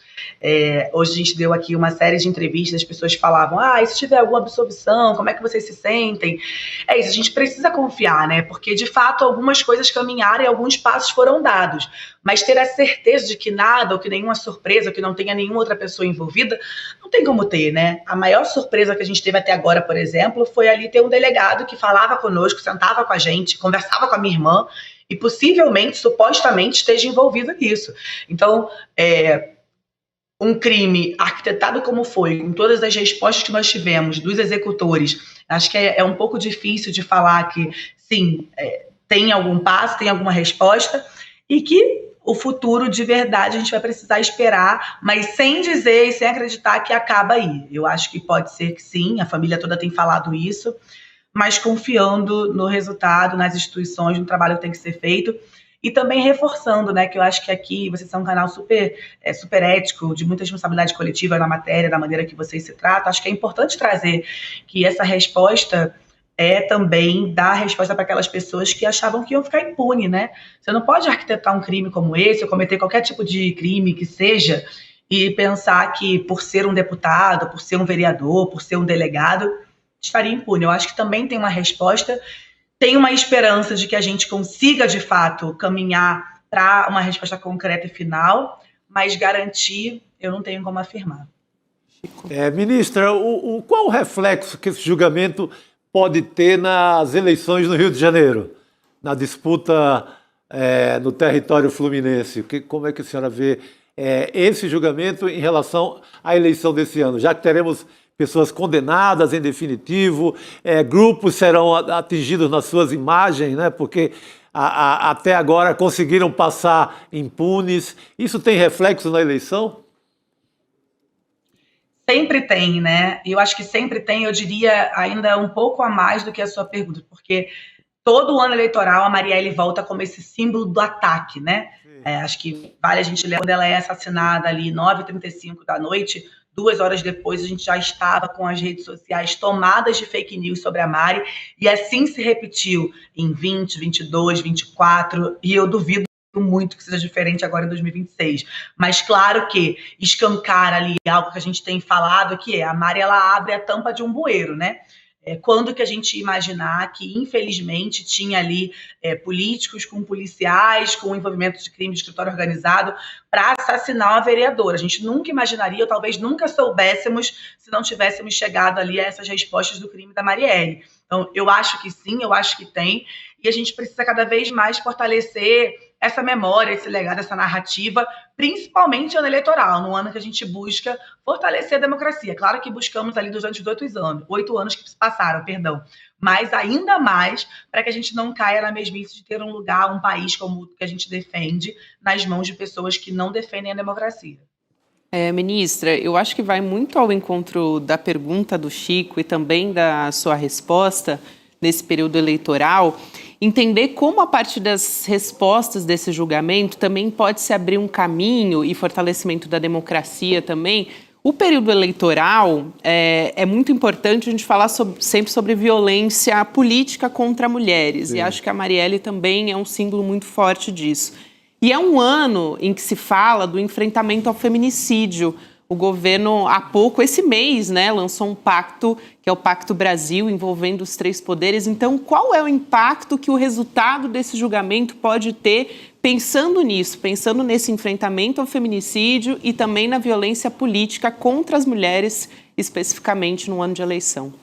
Hoje a gente deu aqui uma série de entrevistas, as pessoas falavam, e se tiver alguma absolvição, como é que vocês se sentem? É isso, a gente precisa confiar, né? Porque de fato algumas coisas caminharam e alguns passos foram dados, mas ter a certeza de que nada, ou que nenhuma surpresa, ou que não tenha nenhuma outra pessoa envolvida, não tem como ter, né? A maior surpresa que a gente teve até agora, por exemplo, foi ali ter um delegado que falava conosco, sentava com a gente, conversava com a minha irmã, e possivelmente, supostamente, esteja envolvido nisso. Então, um crime arquitetado como foi, com todas as respostas que nós tivemos dos executores, acho que é um pouco difícil de falar que, sim, tem algum passo, tem alguma resposta, e que o futuro, de verdade, a gente vai precisar esperar, mas sem dizer e sem acreditar que acaba aí. Eu acho que pode ser que sim, a família toda tem falado isso, mas confiando no resultado, nas instituições, no trabalho que tem que ser feito, e também reforçando, né, que eu acho que aqui vocês são um canal super ético, de muita responsabilidade coletiva na matéria, da maneira que vocês se tratam. Acho que é importante trazer que essa resposta também dar resposta para aquelas pessoas que achavam que iam ficar impune, né? Você não pode arquitetar um crime como esse, ou cometer qualquer tipo de crime que seja, e pensar que por ser um deputado, por ser um vereador, por ser um delegado, estaria impune. Eu acho que também tem uma resposta, tem uma esperança de que a gente consiga, de fato, caminhar para uma resposta concreta e final, mas garantir eu não tenho como afirmar. Ministra, qual o reflexo que esse julgamento pode ter nas eleições no Rio de Janeiro, na disputa no território fluminense? Como é que a senhora vê esse julgamento em relação à eleição desse ano? Já que teremos pessoas condenadas em definitivo, grupos serão atingidos nas suas imagens, né? Porque até agora conseguiram passar impunes. Isso tem reflexo na eleição? Sempre tem, né? Eu acho que sempre tem, eu diria ainda um pouco a mais do que a sua pergunta, porque todo ano eleitoral a Marielle volta como esse símbolo do ataque, né? Acho que vale a gente lembrar quando ela é assassinada ali 9h35 da noite, 2 horas depois a gente já estava com as redes sociais tomadas de fake news sobre a Mari, e assim se repetiu em 20, 22, 24, e eu duvido muito que seja diferente agora em 2026. Mas claro que escancar ali algo que a gente tem falado, que a Mari, ela abre a tampa de um bueiro, né? Quando que a gente ia imaginar que, infelizmente, tinha ali políticos com policiais, com envolvimento de crime de escritório organizado, para assassinar uma vereadora. A gente nunca imaginaria, ou talvez nunca soubéssemos, se não tivéssemos chegado ali a essas respostas do crime da Marielle. Então, eu acho que sim, eu acho que tem, e a gente precisa cada vez mais fortalecer essa memória, esse legado, essa narrativa, principalmente no ano eleitoral, no ano que a gente busca fortalecer a democracia. Claro que buscamos ali durante os 8 anos que passaram, mas ainda mais para que a gente não caia na mesmice de ter um lugar, um país como o que a gente defende, nas mãos de pessoas que não defendem a democracia. Ministra, eu acho que vai muito ao encontro da pergunta do Chico e também da sua resposta nesse período eleitoral, entender como, a partir das respostas desse julgamento, também pode se abrir um caminho e fortalecimento da democracia também. O período eleitoral é muito importante a gente falar sempre sobre violência política contra mulheres. Sim. E acho que a Marielle também é um símbolo muito forte disso. E é um ano em que se fala do enfrentamento ao feminicídio. O governo, há pouco, esse mês, né, lançou um pacto, que é o Pacto Brasil, envolvendo os 3 poderes. Então, qual é o impacto que o resultado desse julgamento pode ter, pensando nisso, pensando nesse enfrentamento ao feminicídio e também na violência política contra as mulheres, especificamente no ano de eleição?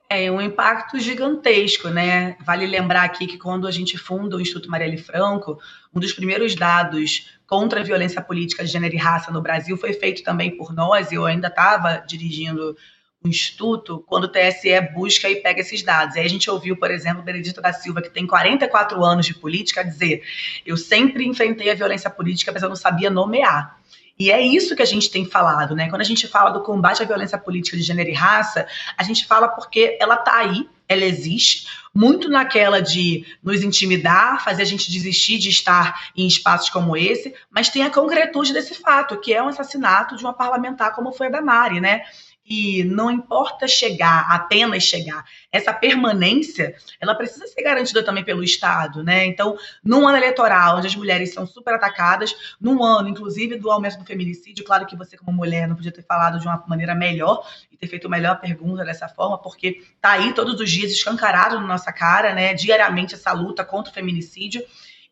É um impacto gigantesco, né? Vale lembrar aqui que quando a gente funda o Instituto Marielle Franco, um dos primeiros dados contra a violência política de gênero e raça no Brasil foi feito também por nós, e eu ainda estava dirigindo o Instituto, quando o TSE busca e pega esses dados. E aí a gente ouviu, por exemplo, o Benedito da Silva, que tem 44 anos de política, dizer: eu sempre enfrentei a violência política, mas eu não sabia nomear. E é isso que a gente tem falado, né? Quando a gente fala do combate à violência política de gênero e raça, a gente fala porque ela está aí, ela existe, muito naquela de nos intimidar, fazer a gente desistir de estar em espaços como esse, mas tem a concretude desse fato, que é um assassinato de uma parlamentar como foi a da Mari, né? E não importa chegar, apenas chegar. Essa permanência, ela precisa ser garantida também pelo Estado, né? Então, num ano eleitoral, onde as mulheres são super atacadas, num ano, inclusive, do aumento do feminicídio, claro que você, como mulher, não podia ter falado de uma maneira melhor e ter feito a melhor pergunta dessa forma, porque tá aí todos os dias escancarado na nossa cara, né? Diariamente essa luta contra o feminicídio.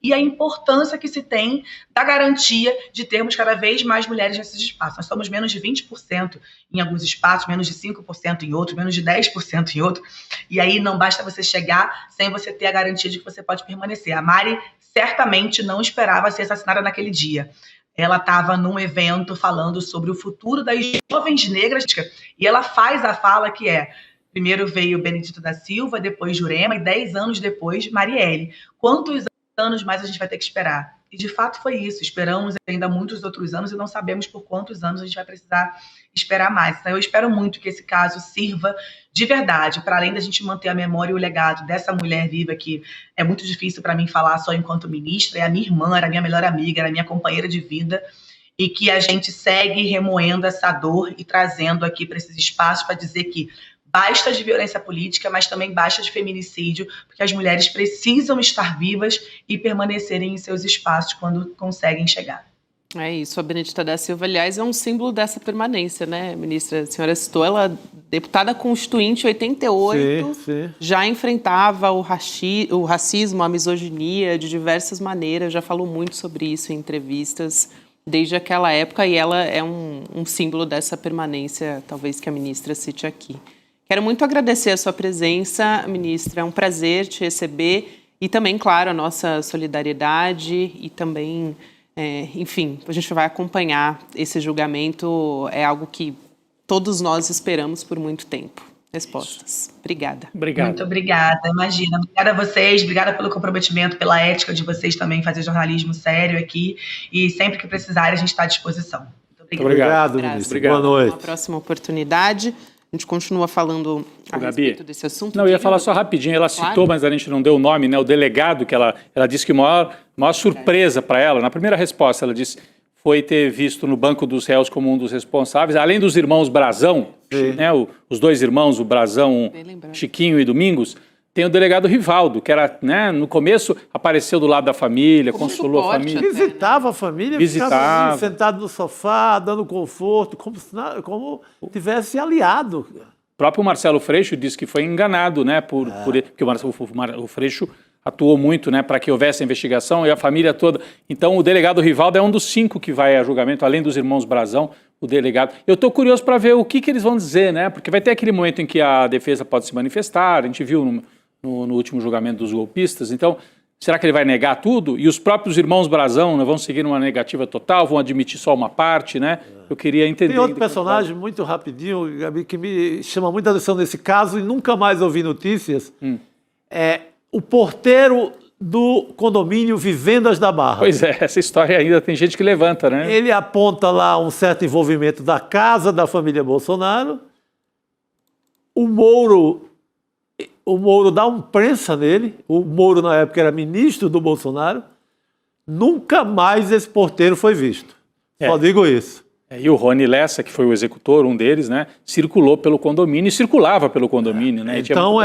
E a importância que se tem da garantia de termos cada vez mais mulheres nesses espaços. Nós somos menos de 20% em alguns espaços, menos de 5% em outros, menos de 10% em outros. E aí não basta você chegar sem você ter a garantia de que você pode permanecer. A Mari certamente não esperava ser assassinada naquele dia. Ela estava num evento falando sobre o futuro das jovens negras e ela faz a fala que é: primeiro veio Benedito da Silva, depois Jurema e 10 anos depois Marielle. Quantos anos mais a gente vai ter que esperar? E de fato foi isso, esperamos ainda muitos outros anos e não sabemos por quantos anos a gente vai precisar esperar mais. Então eu espero muito que esse caso sirva de verdade, para além da gente manter a memória e o legado dessa mulher viva, que é muito difícil para mim falar só enquanto ministra, é a minha irmã, era a minha melhor amiga, era a minha companheira de vida, e que a gente segue remoendo essa dor e trazendo aqui para esses espaços para dizer que basta de violência política, mas também basta de feminicídio, porque as mulheres precisam estar vivas e permanecerem em seus espaços quando conseguem chegar. É isso, a Benedita da Silva, aliás, é um símbolo dessa permanência, né, ministra? A senhora citou, ela, deputada constituinte em 88, sim. já enfrentava o racismo, a misoginia de diversas maneiras, já falou muito sobre isso em entrevistas desde aquela época, e ela é um símbolo dessa permanência, talvez que a ministra cite aqui. Quero muito agradecer a sua presença, ministra, é um prazer te receber, e também, claro, a nossa solidariedade e também... enfim, a gente vai acompanhar esse julgamento, é algo que todos nós esperamos por muito tempo. Respostas. Obrigada. Obrigado. Muito obrigada, imagina. Obrigada a vocês, obrigada pelo comprometimento, pela ética de vocês também fazer jornalismo sério aqui. E sempre que precisarem, a gente está à disposição. Muito Obrigado, ministro. Boa noite. Uma próxima oportunidade. A gente continua falando a respeito desse assunto. Não, eu ia falar só rapidinho. Ela citou, mas a gente não deu o nome, né? O delegado, que ela disse que a maior surpresa para ela, na primeira resposta, ela disse, foi ter visto no banco dos réus como um dos responsáveis, além dos irmãos Brazão, né? Os dois irmãos, o Brazão, Chiquinho e Domingos, tem o delegado Rivaldo, que era, né, no começo apareceu do lado da família, consolou a família. Visitava a família, ficava ali, sentado no sofá, dando conforto, como tivesse aliado. O próprio Marcelo Freixo disse que foi enganado, né, porque o Freixo atuou muito, né, para que houvesse a investigação e a família toda. Então o delegado Rivaldo é um dos 5 que vai a julgamento, além dos irmãos Brazão, o delegado. Eu estou curioso para ver o que eles vão dizer, né, porque vai ter aquele momento em que a defesa pode se manifestar, a gente viu no último julgamento dos golpistas. Então, será que ele vai negar tudo? E os próprios irmãos Brazão, né, vão seguir uma negativa total, vão admitir só uma parte, né? Eu queria entender. Tem outro personagem muito rapidinho, Gabi, que me chama muita atenção nesse caso e nunca mais ouvi notícias. É o porteiro do condomínio Vivendas da Barra. Pois é, essa história ainda tem gente que levanta, né? Ele aponta lá um certo envolvimento da casa da família Bolsonaro. O Moro dá um prensa nele. O Moro, na época, era ministro do Bolsonaro. Nunca mais esse porteiro foi visto. Só digo isso. E o Rony Lessa, que foi o executor, um deles, né, circulou pelo condomínio e circulava pelo condomínio. Né, então,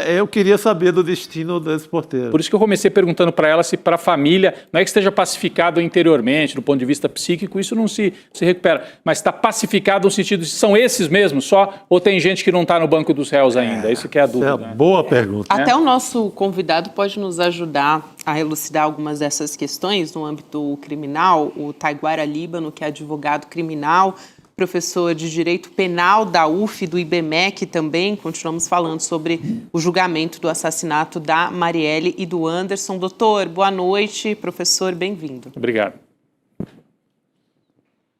eu queria saber do destino desse porteiro. Por isso que eu comecei perguntando para ela se para a família, não é que esteja pacificado interiormente, do ponto de vista psíquico, isso não se recupera, mas está pacificado no sentido de são esses mesmos só, ou tem gente que não está no banco dos réus ainda? Isso que é a dúvida. É uma boa pergunta. Até o nosso convidado pode nos ajudar a elucidar algumas dessas questões no âmbito criminal. O Taiguara Líbano, que é advogado criminal, professor de Direito Penal da UF, do IBMEC também. Continuamos falando sobre o julgamento do assassinato da Marielle e do Anderson. Doutor, boa noite. Professor, bem-vindo. Obrigado.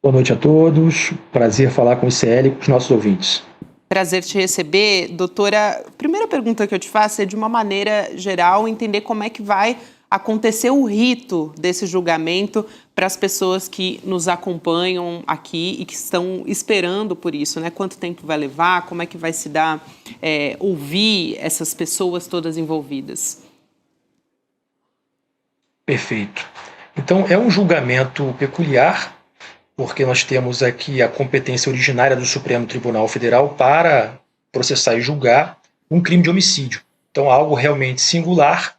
Boa noite a todos. Prazer falar com o ICL e com os nossos ouvintes. Prazer te receber. Doutora, a primeira pergunta que eu te faço é, de uma maneira geral, entender como é que vai acontecer o rito desse julgamento para as pessoas que nos acompanham aqui e que estão esperando por isso, né? Quanto tempo vai levar? Como é que vai se dar, ouvir essas pessoas todas envolvidas? Perfeito. Então, é um julgamento peculiar, porque nós temos aqui a competência originária do Supremo Tribunal Federal para processar e julgar um crime de homicídio. Então, algo realmente singular.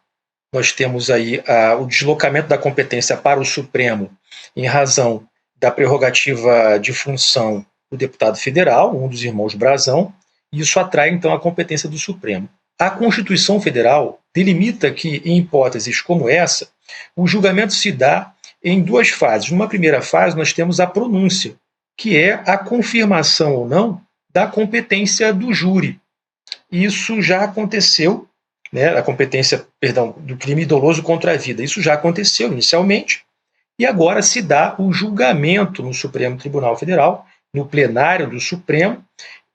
Nós temos aí o deslocamento da competência para o Supremo em razão da prerrogativa de função do deputado federal, um dos irmãos Brazão, e isso atrai, então, a competência do Supremo. A Constituição Federal delimita que, em hipóteses como essa, o julgamento se dá em 2 fases. Numa primeira fase, nós temos a pronúncia, que é a confirmação ou não da competência do júri. Isso já aconteceu, né, a competência, do crime doloso contra a vida. Isso já aconteceu inicialmente, e agora se dá o julgamento no Supremo Tribunal Federal, no plenário do Supremo,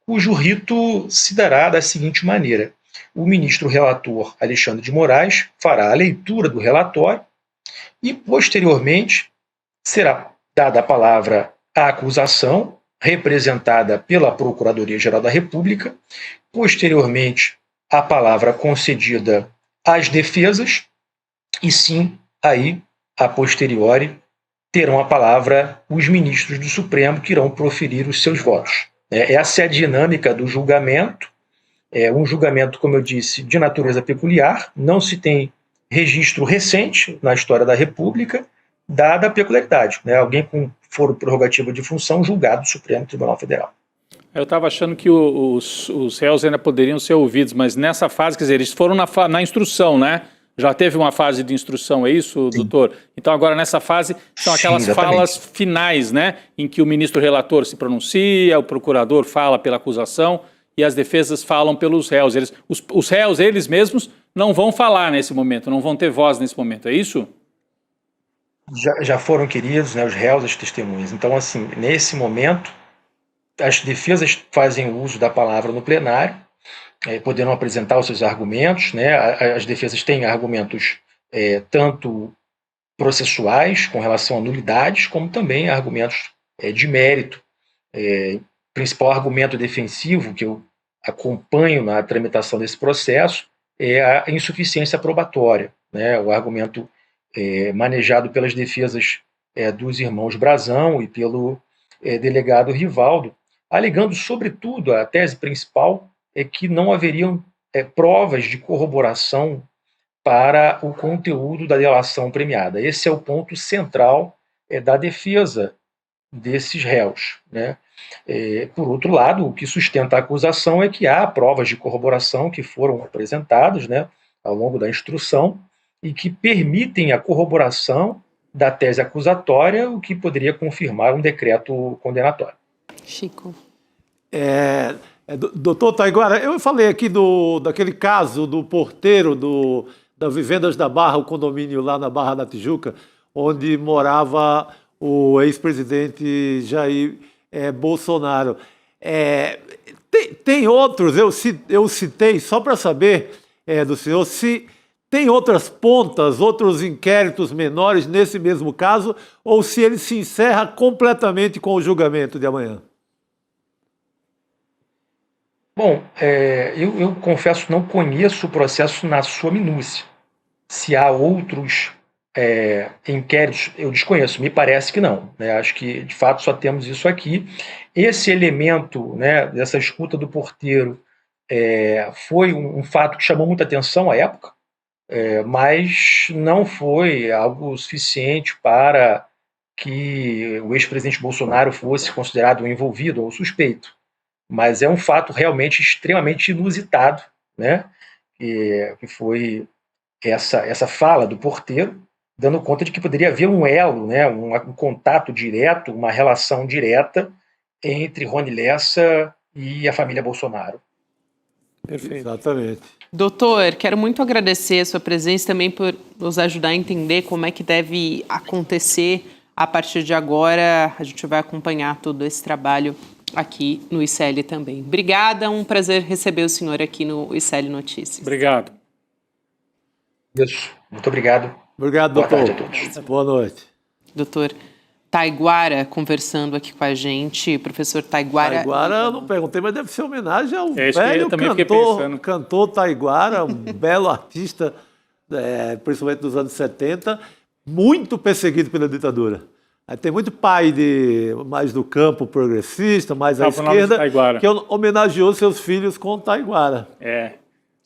cujo rito se dará da seguinte maneira. O ministro relator Alexandre de Moraes fará a leitura do relatório e, posteriormente, será dada a palavra à acusação, representada pela Procuradoria-Geral da República, posteriormente, a palavra concedida às defesas, e sim, aí, a posteriori, terão a palavra os ministros do Supremo que irão proferir os seus votos. Essa é a dinâmica do julgamento. É um julgamento, como eu disse, de natureza peculiar, não se tem registro recente na história da República dada a peculiaridade, né? Alguém com foro prerrogativo de função julgado do Supremo Tribunal Federal. Eu estava achando que os réus ainda poderiam ser ouvidos, mas nessa fase, quer dizer, eles foram na instrução, né? Já teve uma fase de instrução, é isso, Sim. doutor? Então agora nessa fase são aquelas falas finais, né? Em que o ministro relator se pronuncia, o procurador fala pela acusação e as defesas falam pelos réus. Os réus, eles mesmos, não vão falar nesse momento, não vão ter voz nesse momento, é isso? Já foram queridos, né, os réus, as testemunhas. Então, assim, nesse momento, as defesas fazem uso da palavra no plenário, poderão apresentar os seus argumentos, né? As defesas têm argumentos tanto processuais, com relação a nulidades, como também argumentos de mérito. O principal argumento defensivo que eu acompanho na tramitação desse processo é a insuficiência probatória, né? O argumento manejado pelas defesas dos irmãos Brazão e pelo delegado Rivaldo, alegando, sobretudo, a tese principal é que não haveriam provas de corroboração para o conteúdo da delação premiada. Esse é o ponto central da defesa desses réus, né? Por outro lado, o que sustenta a acusação é que há provas de corroboração que foram apresentadas, né, ao longo da instrução e que permitem a corroboração da tese acusatória, o que poderia confirmar um decreto condenatório. Chico. Doutor Taiguara, eu falei aqui daquele caso do porteiro da Vivendas da Barra, o condomínio lá na Barra da Tijuca, onde morava o ex-presidente Jair Bolsonaro. Tem outros, eu citei, só para saber do senhor, se tem outras pontas, outros inquéritos menores nesse mesmo caso, ou se ele se encerra completamente com o julgamento de amanhã. Bom, eu confesso não conheço o processo na sua minúcia. Se há outros inquéritos, eu desconheço, me parece que não, né? Acho que, de fato, só temos isso aqui. Esse elemento, né, dessa escuta do porteiro foi um fato que chamou muita atenção à época, mas não foi algo suficiente para que o ex-presidente Bolsonaro fosse considerado um envolvido ou suspeito. Mas é um fato realmente extremamente inusitado, né? Que foi essa fala do porteiro, dando conta de que poderia haver um elo, né? Um contato direto, uma relação direta entre Rony Lessa e a família Bolsonaro. Perfeito. Exatamente. Doutor, quero muito agradecer a sua presença também por nos ajudar a entender como é que deve acontecer a partir de agora. A gente vai acompanhar todo esse trabalho aqui no ICL também. Obrigada, um prazer receber o senhor aqui no ICL Notícias. Obrigado. Isso, muito obrigado. Obrigado, Boa doutor. tarde a todos. Boa noite. Doutor Taiguara conversando aqui com a gente, professor Taiguara. Taiguara, eu não perguntei, mas deve ser homenagem ao isso que eu velho também fiquei pensando. cantor Taiguara, um belo artista, principalmente dos anos 70, muito perseguido pela ditadura. Aí tem muito pai mais do campo progressista, mais à esquerda, que homenageou seus filhos com Taiguara.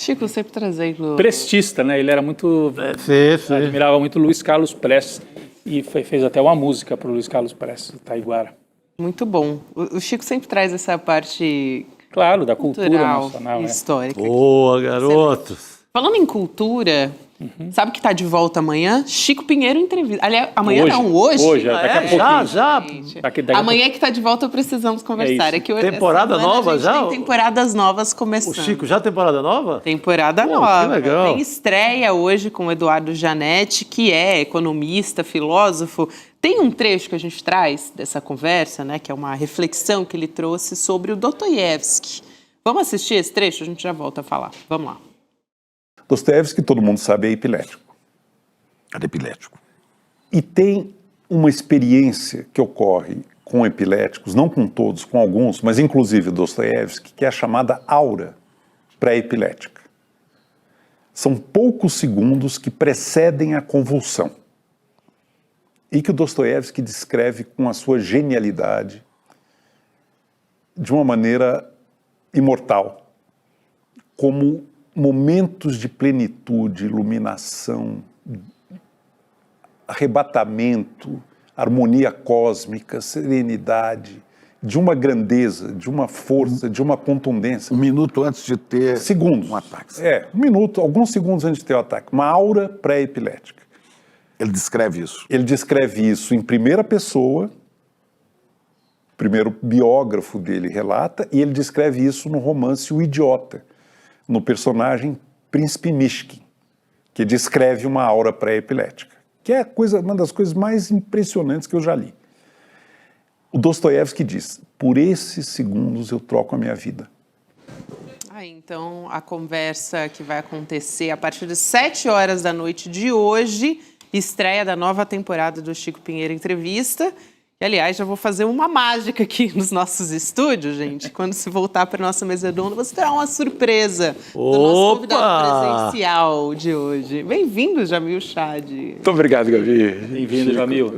Chico sempre trazendo... Prestista, né? Ele era muito... Sim. Admirava muito Luiz Carlos Prestes e fez até uma música para o Luiz Carlos Prestes, Taiguara. Muito bom. O Chico sempre traz essa parte... Claro, da cultura nacional. Histórica. Boa, garotos. Falando em cultura, sabe que está de volta amanhã? Chico Pinheiro entrevista. Aliás, amanhã não, hoje. Hoje, daqui a pouquinho. Já. Amanhã que está de volta, precisamos conversar. Que temporada nova já? Tem temporadas novas começando. O Chico, já temporada nova? Temporada nova. Que legal. Tem estreia hoje com o Eduardo Janetti, que é economista, filósofo. Tem um trecho que a gente traz dessa conversa, né, que é uma reflexão que ele trouxe sobre o Dostoiévski. Vamos assistir esse trecho? A gente já volta a falar. Vamos lá. Dostoiévski, todo mundo sabe, é epilético. Era epilético. E tem uma experiência que ocorre com epiléticos, não com todos, com alguns, mas inclusive Dostoiévski, que é a chamada aura pré-epilética. São poucos segundos que precedem a convulsão e que o Dostoiévski descreve com a sua genialidade de uma maneira imortal, como momentos de plenitude, iluminação, arrebatamento, harmonia cósmica, serenidade, de uma grandeza, de uma força, de uma contundência. Um minuto antes de ter um ataque. Um minuto, alguns segundos antes de ter o ataque. Uma aura pré-epilética. Ele descreve isso. Ele descreve isso em primeira pessoa, o primeiro biógrafo dele relata, e ele descreve isso no romance O Idiota, no personagem Príncipe Mishkin, que descreve uma aura pré-epilética, que é uma das coisas mais impressionantes que eu já li. O Dostoiévski diz: por esses segundos eu troco a minha vida. Então, a conversa que vai acontecer a partir das 7 horas da noite de hoje, estreia da nova temporada do Chico Pinheiro Entrevista. E, aliás, já vou fazer uma mágica aqui nos nossos estúdios, gente. Quando se voltar para a nossa mesa redonda, você terá uma surpresa do nosso convidado presencial de hoje. Bem-vindo, Jamil Chad. Muito obrigado, Gabi. Bem-vindo, Jamil.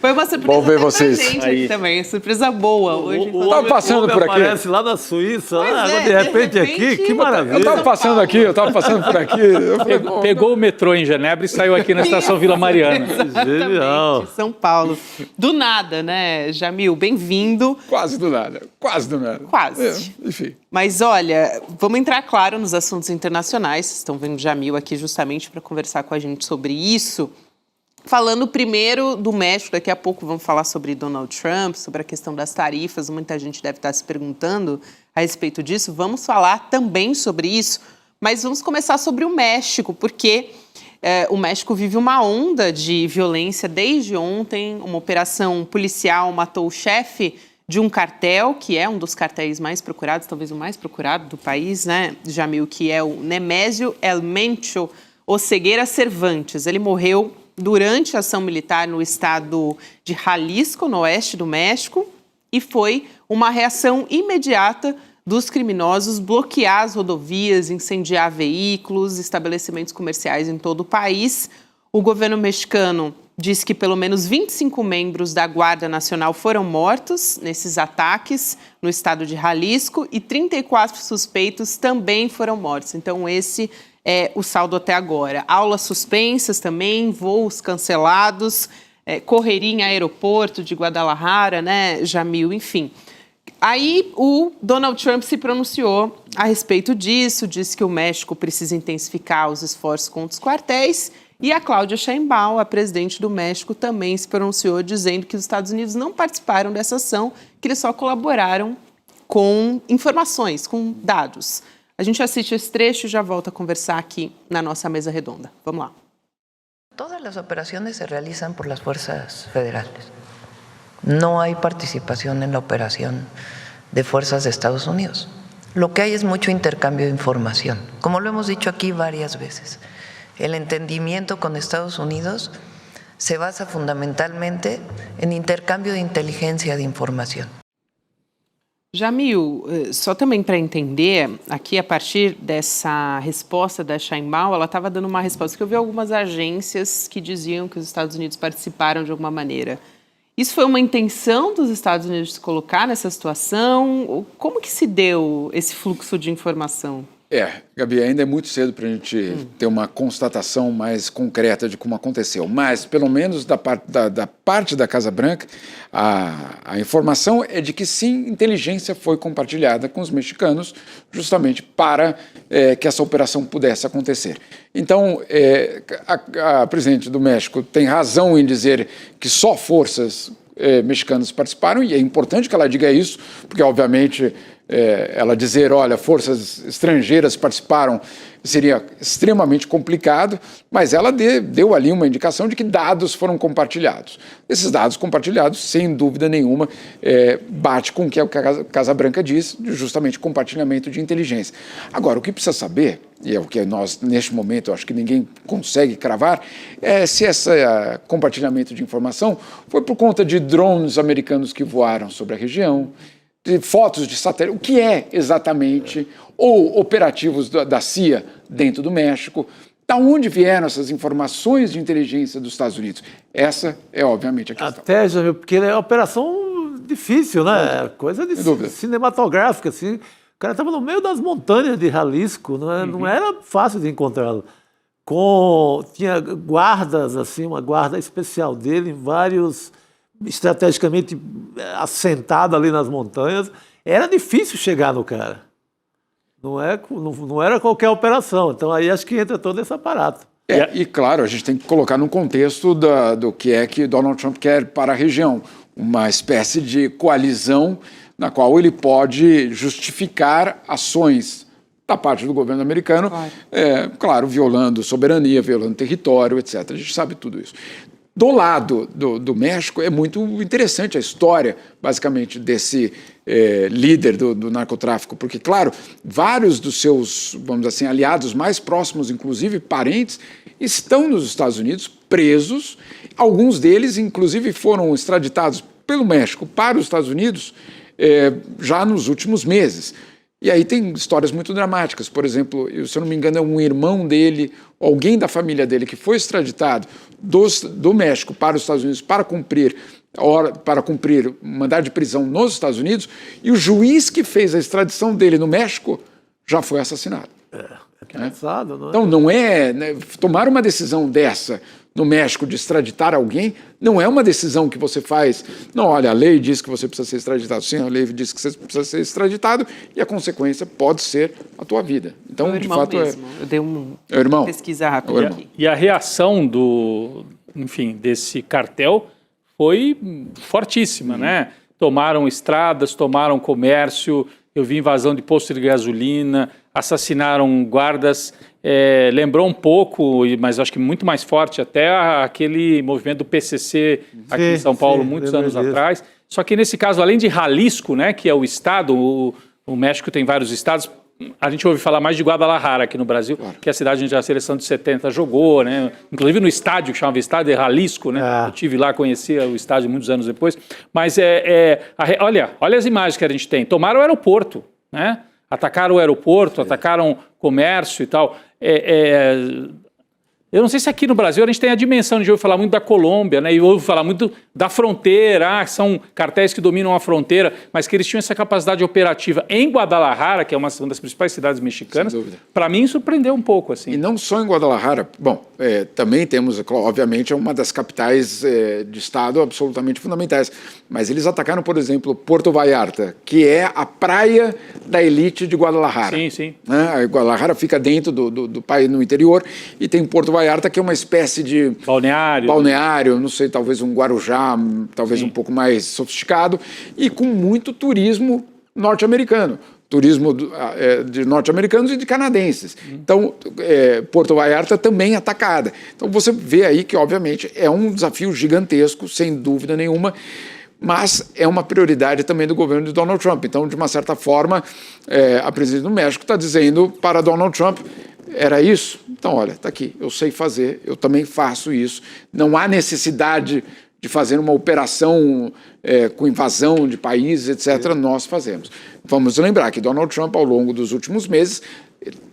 Foi uma surpresa Bom ver pra vocês gente aqui também, surpresa boa. Hoje, o tava passando por aqui. Aparece lá na Suíça, de repente aqui, que maravilha. Eu tava passando aqui, por aqui. Pegou o metrô em Genebra e saiu aqui na estação Vila Mariana. Genial. São Paulo. Do nada, né, Jamil? Bem-vindo. Quase do nada. Quase. Enfim. Mas olha, vamos entrar, claro, nos assuntos internacionais. Vocês estão vendo Jamil aqui justamente para conversar com a gente sobre isso. Falando primeiro do México, daqui a pouco vamos falar sobre Donald Trump, sobre a questão das tarifas. Muita gente deve estar se perguntando a respeito disso. Vamos falar também sobre isso, mas vamos começar sobre o México, porque o México vive uma onda de violência desde ontem. Uma operação policial matou o chefe de um cartel, que é um dos cartéis mais procurados, talvez o mais procurado do país, né, Jamil, que é o Nemésio El Mencho Oseguera Cervantes. Ele morreu durante a ação militar no estado de Jalisco, no oeste do México, e foi uma reação imediata dos criminosos bloquear as rodovias, incendiar veículos, estabelecimentos comerciais em todo o país. O governo mexicano diz que pelo menos 25 membros da Guarda Nacional foram mortos nesses ataques no estado de Jalisco e 34 suspeitos também foram mortos. Então, esse é o saldo até agora. Aulas suspensas também, voos cancelados, correria em aeroporto de Guadalajara, né, Jamil, enfim. Aí o Donald Trump se pronunciou a respeito disso, disse que o México precisa intensificar os esforços contra os quartéis, e a Cláudia Sheinbaum, a presidente do México, também se pronunciou dizendo que os Estados Unidos não participaram dessa ação, que eles só colaboraram com informações, com dados. A gente assiste esse trecho e já volta a conversar aqui na nossa mesa redonda. Vamos lá. Todas as operações se realizam por las fuerzas federales. No hay participación en la operación de fuerzas de Estados Unidos. Lo que hay es mucho intercambio de información. Como lo hemos dicho aquí varias veces, el entendimiento con Estados Unidos se basa fundamentalmente en intercambio de inteligencia de información. Jamil, só também para entender, aqui a partir dessa resposta da Sheinbaum, ela estava dando uma resposta que eu vi algumas agências que diziam que os Estados Unidos participaram de alguma maneira. Isso foi uma intenção dos Estados Unidos se colocar nessa situação? Como que se deu esse fluxo de informação? Gabi, ainda é muito cedo para a gente ter uma constatação mais concreta de como aconteceu, mas pelo menos da parte da Casa Branca, a informação é de que sim, inteligência foi compartilhada com os mexicanos justamente para que essa operação pudesse acontecer. Então, a presidente do México tem razão em dizer que só forças mexicanas participaram, e é importante que ela diga isso, porque obviamente ela dizer, olha, forças estrangeiras participaram, seria extremamente complicado, mas ela deu ali uma indicação de que dados foram compartilhados. Esses dados compartilhados, sem dúvida nenhuma, bate com o que a Casa Branca diz, de justamente compartilhamento de inteligência. Agora, o que precisa saber, e é o que nós, neste momento, acho que ninguém consegue cravar, é se esse compartilhamento de informação foi por conta de drones americanos que voaram sobre a região, de fotos de satélite, o que é exatamente, ou operativos da CIA dentro do México, da onde vieram essas informações de inteligência dos Estados Unidos? Essa é, obviamente, a questão. Até, já viu, porque é uma operação difícil, né? Coisa de cinematográfica, assim. O cara estava no meio das montanhas de Jalisco, não era fácil de encontrá-lo. tinha guardas, assim, uma guarda especial dele, vários estrategicamente assentado ali nas montanhas. Era difícil chegar no cara. Não era qualquer operação. Então aí acho que entra todo esse aparato. E claro, a gente tem que colocar no contexto do que é que Donald Trump quer para a região. Uma espécie de coalizão na qual ele pode justificar ações da parte do governo americano, claro, violando soberania, violando território, etc. A gente sabe tudo isso. Do lado do México, é muito interessante a história, basicamente, desse líder do narcotráfico, porque, claro, vários dos seus, vamos dizer assim, aliados mais próximos, inclusive parentes, estão nos Estados Unidos, presos. Alguns deles, inclusive, foram extraditados pelo México para os Estados Unidos já nos últimos meses. E aí tem histórias muito dramáticas. Por exemplo, se eu não me engano, é um irmão dele, alguém da família dele que foi extraditado do México para os Estados Unidos para cumprir mandado de prisão nos Estados Unidos, e o juiz que fez a extradição dele no México já foi assassinado. Cansado, não é? Então não é... Né, tomar uma decisão dessa no México de extraditar alguém não é uma decisão que você faz. Não, olha, a lei diz que você precisa ser extraditado. Sim, a lei diz que você precisa ser extraditado e a consequência pode ser a tua vida. Então, de fato, mesmo. Eu dei uma pesquisa rápida o aqui. E a reação desse cartel foi fortíssima, né? Tomaram estradas, tomaram comércio, eu vi invasão de posto de gasolina, assassinaram guardas. Lembrou um pouco, mas acho que muito mais forte até aquele movimento do PCC aqui em São Paulo, muitos anos atrás. Só que nesse caso, além de Jalisco, né, que é o estado, o México tem vários estados, a gente ouve falar mais de Guadalajara aqui no Brasil, que é a cidade onde a seleção de 70 jogou, né? Inclusive no estádio, que chamava Estádio de Jalisco, né? Eu estive lá, conhecia o estádio muitos anos depois. Mas olha as imagens que a gente tem. Tomaram o aeroporto, né? Atacaram o aeroporto, atacaram comércio e tal. Eu não sei se aqui no Brasil a gente tem a dimensão de ouvir falar muito da Colômbia, né? E ouve falar muito da fronteira, são cartéis que dominam a fronteira, mas que eles tinham essa capacidade operativa em Guadalajara, que é uma das principais cidades mexicanas. Para mim surpreendeu um pouco, assim. E não só em Guadalajara, bom, também temos, obviamente, uma das capitais de estado absolutamente fundamentais, mas eles atacaram, por exemplo, Puerto Vallarta, que é a praia da elite de Guadalajara. Sim, sim. Né? Guadalajara fica dentro do país, no interior, e tem Puerto Vallarta, que é uma espécie de balneário, não sei, talvez um Guarujá, talvez um pouco mais sofisticado, e com muito turismo norte-americano. Turismo de norte-americanos e de canadenses. Então, Puerto Vallarta também atacada. Então, você vê aí que, obviamente, é um desafio gigantesco, sem dúvida nenhuma, mas é uma prioridade também do governo de Donald Trump. Então, de uma certa forma, a presidente do México está dizendo para Donald Trump: era isso? Então, olha, está aqui, eu sei fazer, eu também faço isso. Não há necessidade de fazer uma operação com invasão de países, etc., nós fazemos. Vamos lembrar que Donald Trump, ao longo dos últimos meses,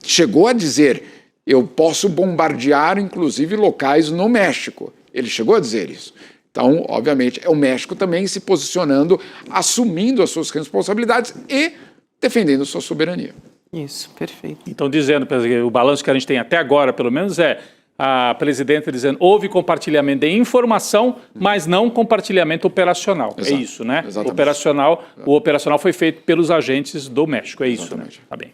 chegou a dizer: eu posso bombardear, inclusive, locais no México. Ele chegou a dizer isso. Então, obviamente, é o México também se posicionando, assumindo as suas responsabilidades e defendendo sua soberania. Isso, perfeito. Então, dizendo, o balanço que a gente tem até agora, pelo menos, a presidenta dizendo: houve compartilhamento de informação, mas não compartilhamento operacional. Exato. É isso, né? Exatamente. O operacional foi feito pelos agentes do México, é isso, Exatamente. Né? Tá bem.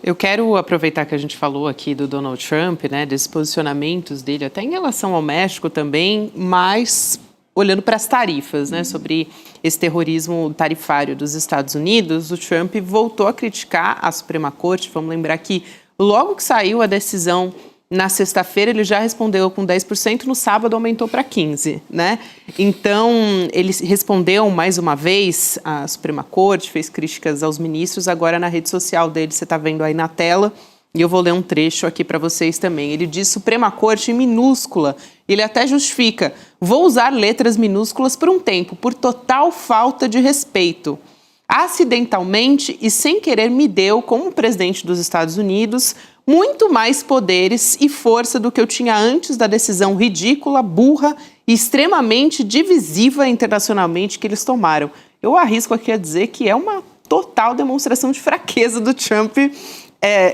Eu quero aproveitar que a gente falou aqui do Donald Trump, né, desses posicionamentos dele, até em relação ao México também, mas olhando para as tarifas, né, sobre esse terrorismo tarifário dos Estados Unidos. O Trump voltou a criticar a Suprema Corte. Vamos lembrar que logo que saiu a decisão na sexta-feira, ele já respondeu com 10%, no sábado aumentou para 15%, né? Então, ele respondeu mais uma vez à Suprema Corte, fez críticas aos ministros, agora na rede social dele, você está vendo aí na tela, e eu vou ler um trecho aqui para vocês também. Ele diz Suprema Corte em minúscula, ele até justifica: vou usar letras minúsculas por um tempo, por total falta de respeito. Acidentalmente e sem querer me deu, como presidente dos Estados Unidos, muito mais poderes e força do que eu tinha antes da decisão ridícula, burra e extremamente divisiva internacionalmente que eles tomaram. Eu arrisco aqui a dizer que é uma total demonstração de fraqueza do Trump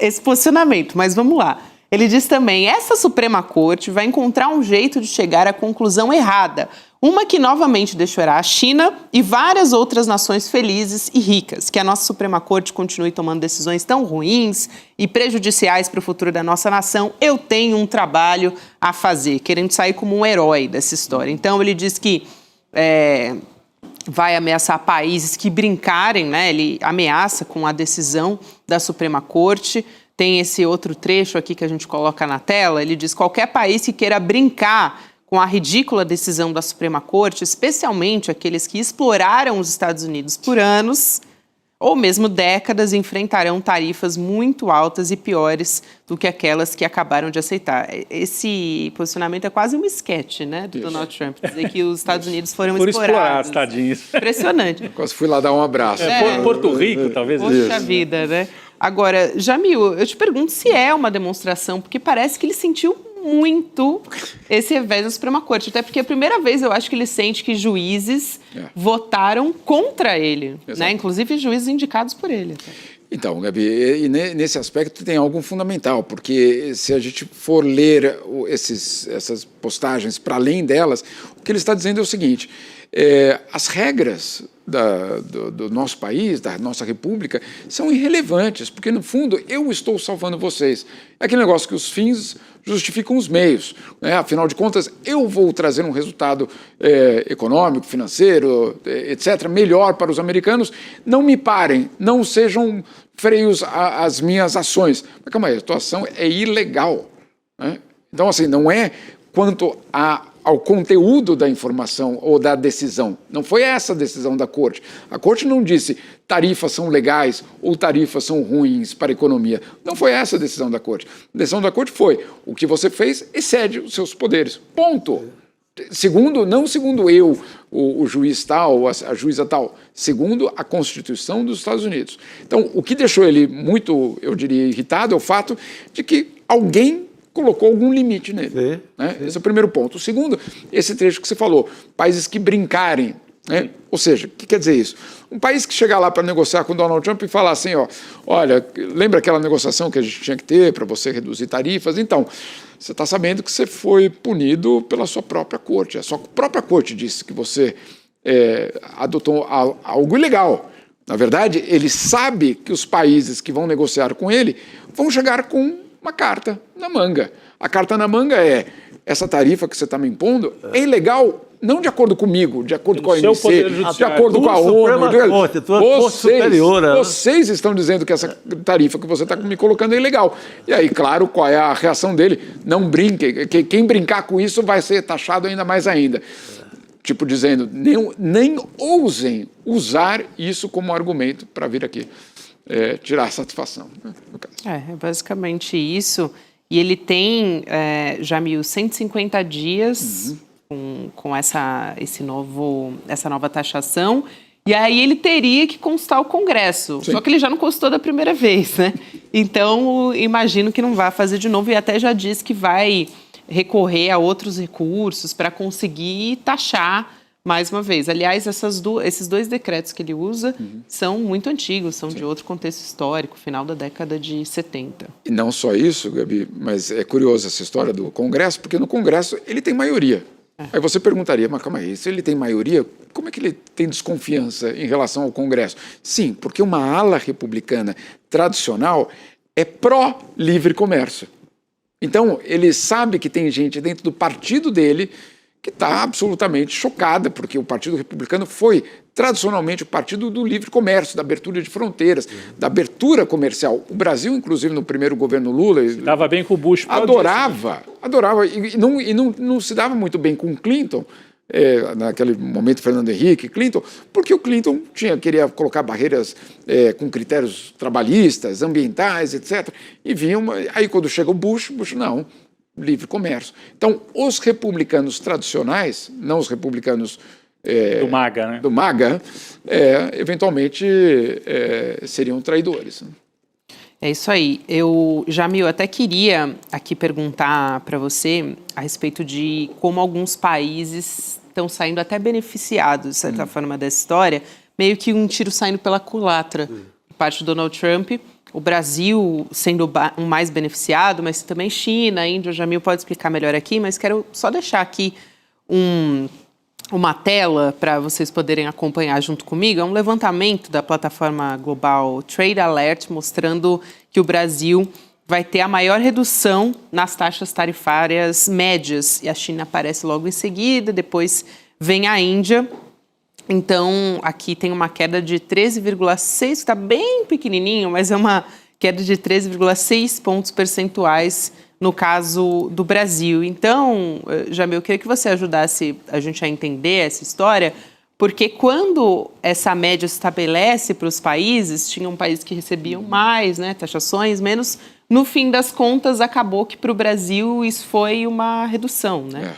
esse posicionamento, mas vamos lá. Ele diz também, essa Suprema Corte vai encontrar um jeito de chegar à conclusão errada, uma que novamente deixará a China e várias outras nações felizes e ricas, que a nossa Suprema Corte continue tomando decisões tão ruins e prejudiciais para o futuro da nossa nação. Eu tenho um trabalho a fazer, querendo sair como um herói dessa história. Então ele diz que vai ameaçar países que brincarem, né? Ele ameaça com a decisão da Suprema Corte. Tem esse outro trecho aqui que a gente coloca na tela. Ele diz: qualquer país que queira brincar com a ridícula decisão da Suprema Corte, especialmente aqueles que exploraram os Estados Unidos por anos ou mesmo décadas, enfrentarão tarifas muito altas e piores do que aquelas que acabaram de aceitar. Esse posicionamento é quase um esquete, né, do Donald Trump, dizer que os Estados Unidos foram explorados. Tadinhos. Impressionante. Quase fui lá dar um abraço. Porto Rico, talvez. Poxa vida, né? Agora, Jamil, eu te pergunto se é uma demonstração, porque parece que ele sentiu muito esse revés da Suprema Corte. Até porque é a primeira vez, eu acho, que ele sente que juízes votaram contra ele, né? Inclusive juízes indicados por ele. Então, Gabi, e nesse aspecto tem algo fundamental, porque se a gente for ler essas postagens para além delas, o que ele está dizendo é o seguinte: as regras do nosso país, da nossa república, são irrelevantes, porque, no fundo, eu estou salvando vocês. É aquele negócio que os fins justificam os meios, né? Afinal de contas, eu vou trazer um resultado econômico, financeiro, etc., melhor para os americanos. Não me parem, não sejam freios às minhas ações. Mas calma aí, a tua ação é ilegal, né? Então, assim, não é quanto ao conteúdo da informação ou da decisão. Não foi essa a decisão da Corte. A Corte não disse tarifas são legais ou tarifas são ruins para a economia. Não foi essa a decisão da Corte. A decisão da Corte foi: o que você fez excede os seus poderes. Ponto. Não segundo eu, o juiz tal, a juíza tal, segundo a Constituição dos Estados Unidos. Então, o que deixou ele muito, eu diria, irritado é o fato de que alguém colocou algum limite nele. Né? Esse é o primeiro ponto. O segundo, esse trecho que você falou, países que brincarem. Né? Ou seja, o que quer dizer isso? Um país que chegar lá para negociar com Donald Trump e falar assim, olha, lembra aquela negociação que a gente tinha que ter para você reduzir tarifas? Então, você está sabendo que você foi punido pela sua própria corte. A sua própria corte disse que você adotou algo ilegal. Na verdade, ele sabe que os países que vão negociar com ele vão chegar com uma carta na manga. A carta na manga é: essa tarifa que você está me impondo é ilegal, não de acordo comigo, de acordo com a OMC, de acordo com a ONU. Vocês estão dizendo que essa tarifa que você está me colocando é ilegal. E aí, claro, qual é a reação dele? Não brinque, quem brincar com isso vai ser taxado ainda mais ainda. Tipo dizendo, nem ousem usar isso como argumento para vir aqui tirar a satisfação. Né, no caso. É basicamente isso. E ele tem, Jamil, 150 dias com essa nova taxação. E aí ele teria que constar o Congresso. Sim. Só que ele já não constou da primeira vez, né? Então, imagino que não vai fazer de novo. E até já disse que vai recorrer a outros recursos para conseguir taxar mais uma vez. Aliás, esses dois decretos que ele usa são muito antigos, são de outro contexto histórico, final da década de 70. E não só isso, Gabi, mas é curiosa essa história do Congresso, porque no Congresso ele tem maioria. Aí você perguntaria, mas calma aí, se ele tem maioria, como é que ele tem desconfiança em relação ao Congresso? Sim, porque uma ala republicana tradicional é pró-livre comércio. Então, ele sabe que tem gente dentro do partido dele que está absolutamente chocada, porque o Partido Republicano foi tradicionalmente o partido do livre comércio, da abertura de fronteiras, da abertura comercial. O Brasil, inclusive, no primeiro governo Lula... Dava bem com o Bush. Adorava. E não se dava muito bem com o Clinton, naquele momento Fernando Henrique, Clinton, porque o Clinton queria colocar barreiras com critérios trabalhistas, ambientais, etc. E aí quando chega o Bush não, livre comércio. Então, os republicanos tradicionais, não os republicanos do MAGA, né? Do MAGA, eventualmente seriam traidores. É isso aí. Jamil, até queria aqui perguntar para você a respeito de como alguns países estão saindo até beneficiados, de certa forma, dessa história, meio que um tiro saindo pela culatra, por parte do Donald Trump, o Brasil sendo o mais beneficiado, mas também China, Índia, o Jamil pode explicar melhor aqui, mas quero só deixar aqui uma tela para vocês poderem acompanhar junto comigo. É um levantamento da plataforma global Trade Alert, mostrando que o Brasil vai ter a maior redução nas taxas tarifárias médias. E a China aparece logo em seguida, depois vem a Índia. Então, aqui tem uma queda de 13,6, que está bem pequenininho, mas é uma queda de 13,6 pontos percentuais no caso do Brasil. Então, Jamil, eu queria que você ajudasse a gente a entender essa história, porque quando essa média se estabelece para os países, tinham países que recebiam mais, né, taxações, menos. No fim das contas, acabou que para o Brasil isso foi uma redução, né?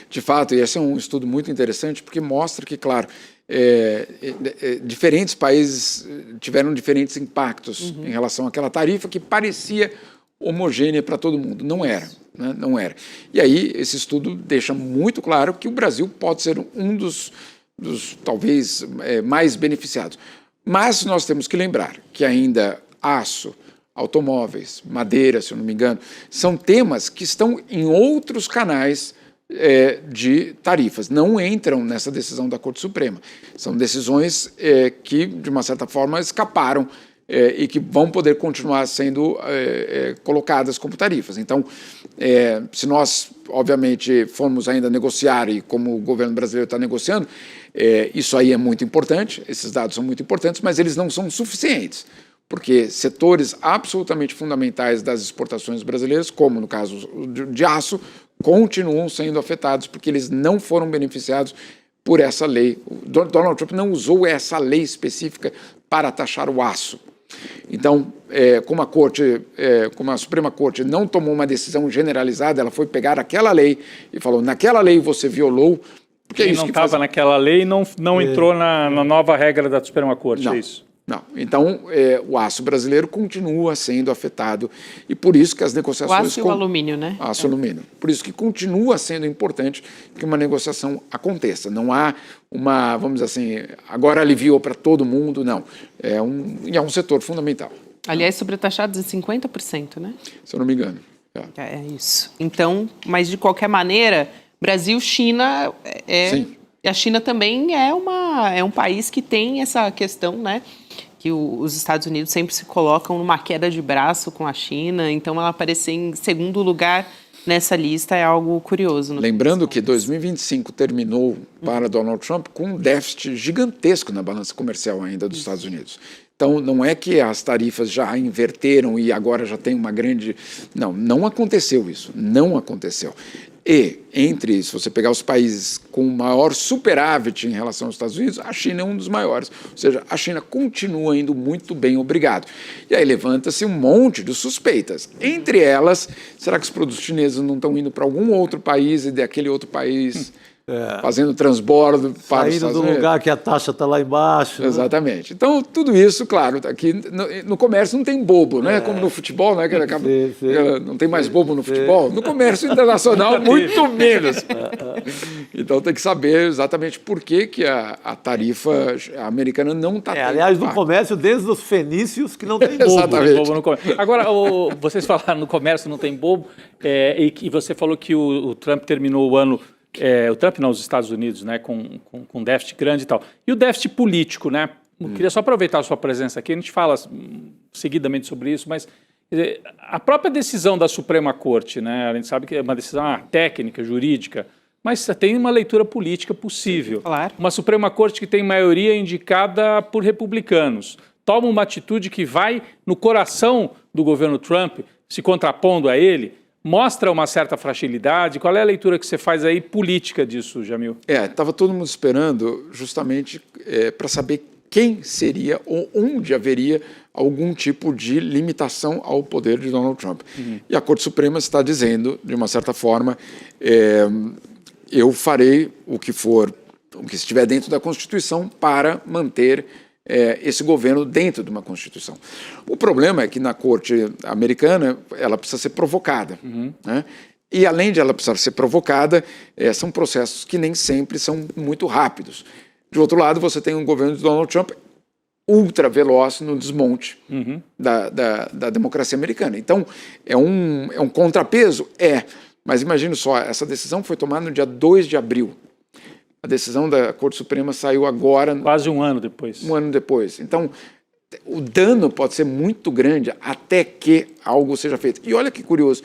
De fato, e esse é um estudo muito interessante, porque mostra que, claro, diferentes países tiveram diferentes impactos em relação àquela tarifa que parecia homogênea para todo mundo. Não era, né? Não era. E aí, esse estudo deixa muito claro que o Brasil pode ser um dos talvez, mais beneficiados. Mas nós temos que lembrar que ainda aço, automóveis, madeira, se eu não me engano, são temas que estão em outros canais de tarifas, não entram nessa decisão da Corte Suprema. São decisões que, de uma certa forma, escaparam e que vão poder continuar sendo colocadas como tarifas. Então, se nós, obviamente, formos ainda negociar, e como o governo brasileiro está negociando, isso aí é muito importante, esses dados são muito importantes, mas eles não são suficientes, porque setores absolutamente fundamentais das exportações brasileiras, como no caso de aço, continuam sendo afetados porque eles não foram beneficiados por essa lei. O Donald Trump não usou essa lei específica para taxar o aço. Então, como a Suprema Corte não tomou uma decisão generalizada, ela foi pegar aquela lei e falou, naquela lei você violou. Porque quem não estava naquela lei não entrou na nova regra da Suprema Corte, não. É isso? Não. Então, o aço brasileiro continua sendo afetado e por isso que as negociações... O aço e o alumínio, né? Aço e alumínio. Por isso que continua sendo importante que uma negociação aconteça. Não há uma, vamos dizer assim, agora aliviou para todo mundo, não. É um setor fundamental. Aliás, sobretaxados em 50%, né? Se eu não me engano. É isso. Então, mas de qualquer maneira, Brasil, China... Sim. E a China também é um país que tem essa questão, né? Que os Estados Unidos sempre se colocam numa queda de braço com a China, então ela aparecer em segundo lugar nessa lista é algo curioso. Lembrando que 2025 terminou para Donald Trump com um déficit gigantesco na balança comercial ainda dos Estados Unidos. Então, não é que as tarifas já inverteram e agora já tem uma grande... Não aconteceu isso, não aconteceu. E, se você pegar os países com maior superávit em relação aos Estados Unidos, a China é um dos maiores. Ou seja, a China continua indo muito bem, obrigado. E aí levanta-se um monte de suspeitas. Entre elas, será que os produtos chineses não estão indo para algum outro país e daquele outro país... fazendo transbordo para os Estados Unidos. Saindo do lugar que a taxa está lá embaixo. Exatamente. Né? Então, tudo isso, claro, aqui no comércio não tem bobo, né? Como no futebol, né? Que acaba, não tem mais bobo no futebol. No comércio internacional, muito menos. Então, tem que saber exatamente por que a tarifa americana não está... aliás, no comércio, desde os fenícios, que não tem bobo. Exatamente. Bobo no comércio. Agora, vocês falaram no comércio não tem bobo, e você falou que o Trump terminou o ano... o Trump não, os Estados Unidos, né, com déficit grande e tal. E o déficit político, né? Eu queria só aproveitar a sua presença aqui, a gente fala seguidamente sobre isso, mas a própria decisão da Suprema Corte, né, a gente sabe que é uma decisão técnica, jurídica, mas tem uma leitura política possível. Claro. Uma Suprema Corte que tem maioria indicada por republicanos, toma uma atitude que vai no coração do governo Trump, se contrapondo a ele, mostra uma certa fragilidade. Qual é a leitura que você faz aí política disso, Jamil? Estava todo mundo esperando justamente para saber quem seria ou onde haveria algum tipo de limitação ao poder de Donald Trump. E a Corte Suprema está dizendo, de uma certa forma, eu farei o que estiver dentro da Constituição para manter esse governo dentro de uma Constituição. O problema é que na Corte americana ela precisa ser provocada. Né? E além de ela precisar ser provocada, são processos que nem sempre são muito rápidos. De outro lado, você tem um governo de Donald Trump ultra veloz no desmonte da democracia americana. Então, é um contrapeso? Mas imagine só, essa decisão foi tomada no dia 2 de abril. A decisão da Corte Suprema saiu agora... Quase um ano depois. Um ano depois. Então, o dano pode ser muito grande até que algo seja feito. E olha que curioso,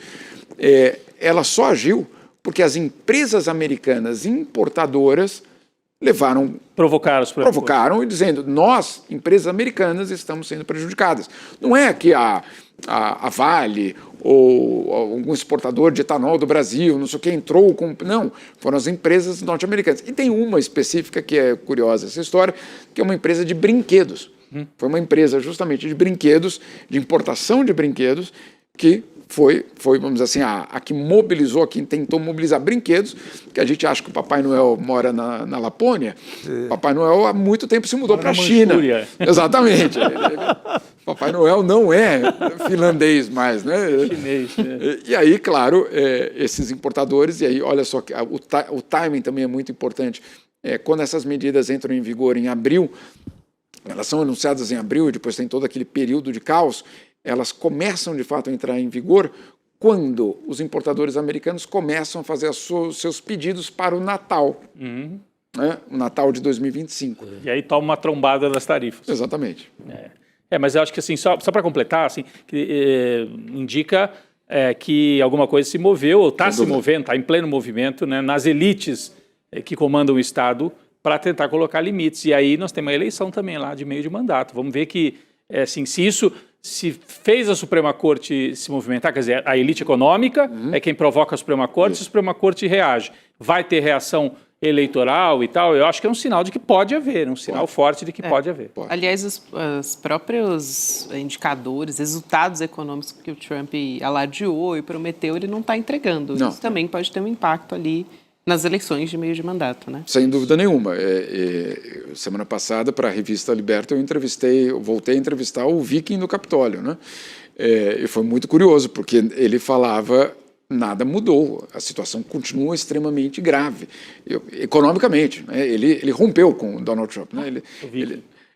ela só agiu porque as empresas americanas importadoras provocaram e dizendo, nós, empresas americanas, estamos sendo prejudicadas. Não é que a Vale ou algum exportador de etanol do Brasil, não sei o que, entrou com... Não, foram as empresas norte-americanas. E tem uma específica que é curiosa essa história, que é uma empresa de brinquedos. Foi uma empresa justamente de brinquedos, de importação de brinquedos, que foi, vamos dizer assim, a que mobilizou, quem tentou mobilizar brinquedos, que a gente acha que o Papai Noel mora na Lapônia. Papai Noel há muito tempo se mudou para a China. Exatamente. Papai Noel não é finlandês mais, né? Chinês. E aí, claro, esses importadores, e aí, olha só, o timing também é muito importante. Quando essas medidas entram em vigor em abril, elas são anunciadas em abril e depois tem todo aquele período de caos, elas começam de fato a entrar em vigor quando os importadores americanos começam a fazer os seus pedidos para o Natal, né? O Natal de 2025. E aí toma uma trombada das tarifas. Exatamente. Mas eu acho que assim, só para completar, assim, indica que alguma coisa se moveu, ou está se movendo, está em pleno movimento, né, nas elites que comandam o Estado, para tentar colocar limites. E aí nós temos uma eleição também lá de meio de mandato. Vamos ver que, assim, se fez a Suprema Corte se movimentar, quer dizer, a elite econômica é quem provoca a Suprema Corte, e a Suprema Corte reage. Vai ter reação eleitoral e tal, eu acho que é um sinal de que pode haver, um sinal forte de que pode haver. Aliás, os próprios indicadores, resultados econômicos que o Trump alardeou e prometeu, ele não está entregando. Não. Isso também pode ter um impacto ali nas eleições de meio de mandato, né? Sem dúvida nenhuma. Semana passada, para a revista Liberta, eu voltei a entrevistar o Viking do Capitólio, né? E foi muito curioso, porque ele falava, nada mudou, a situação continua extremamente grave, economicamente, né? Ele rompeu com o Donald Trump, né?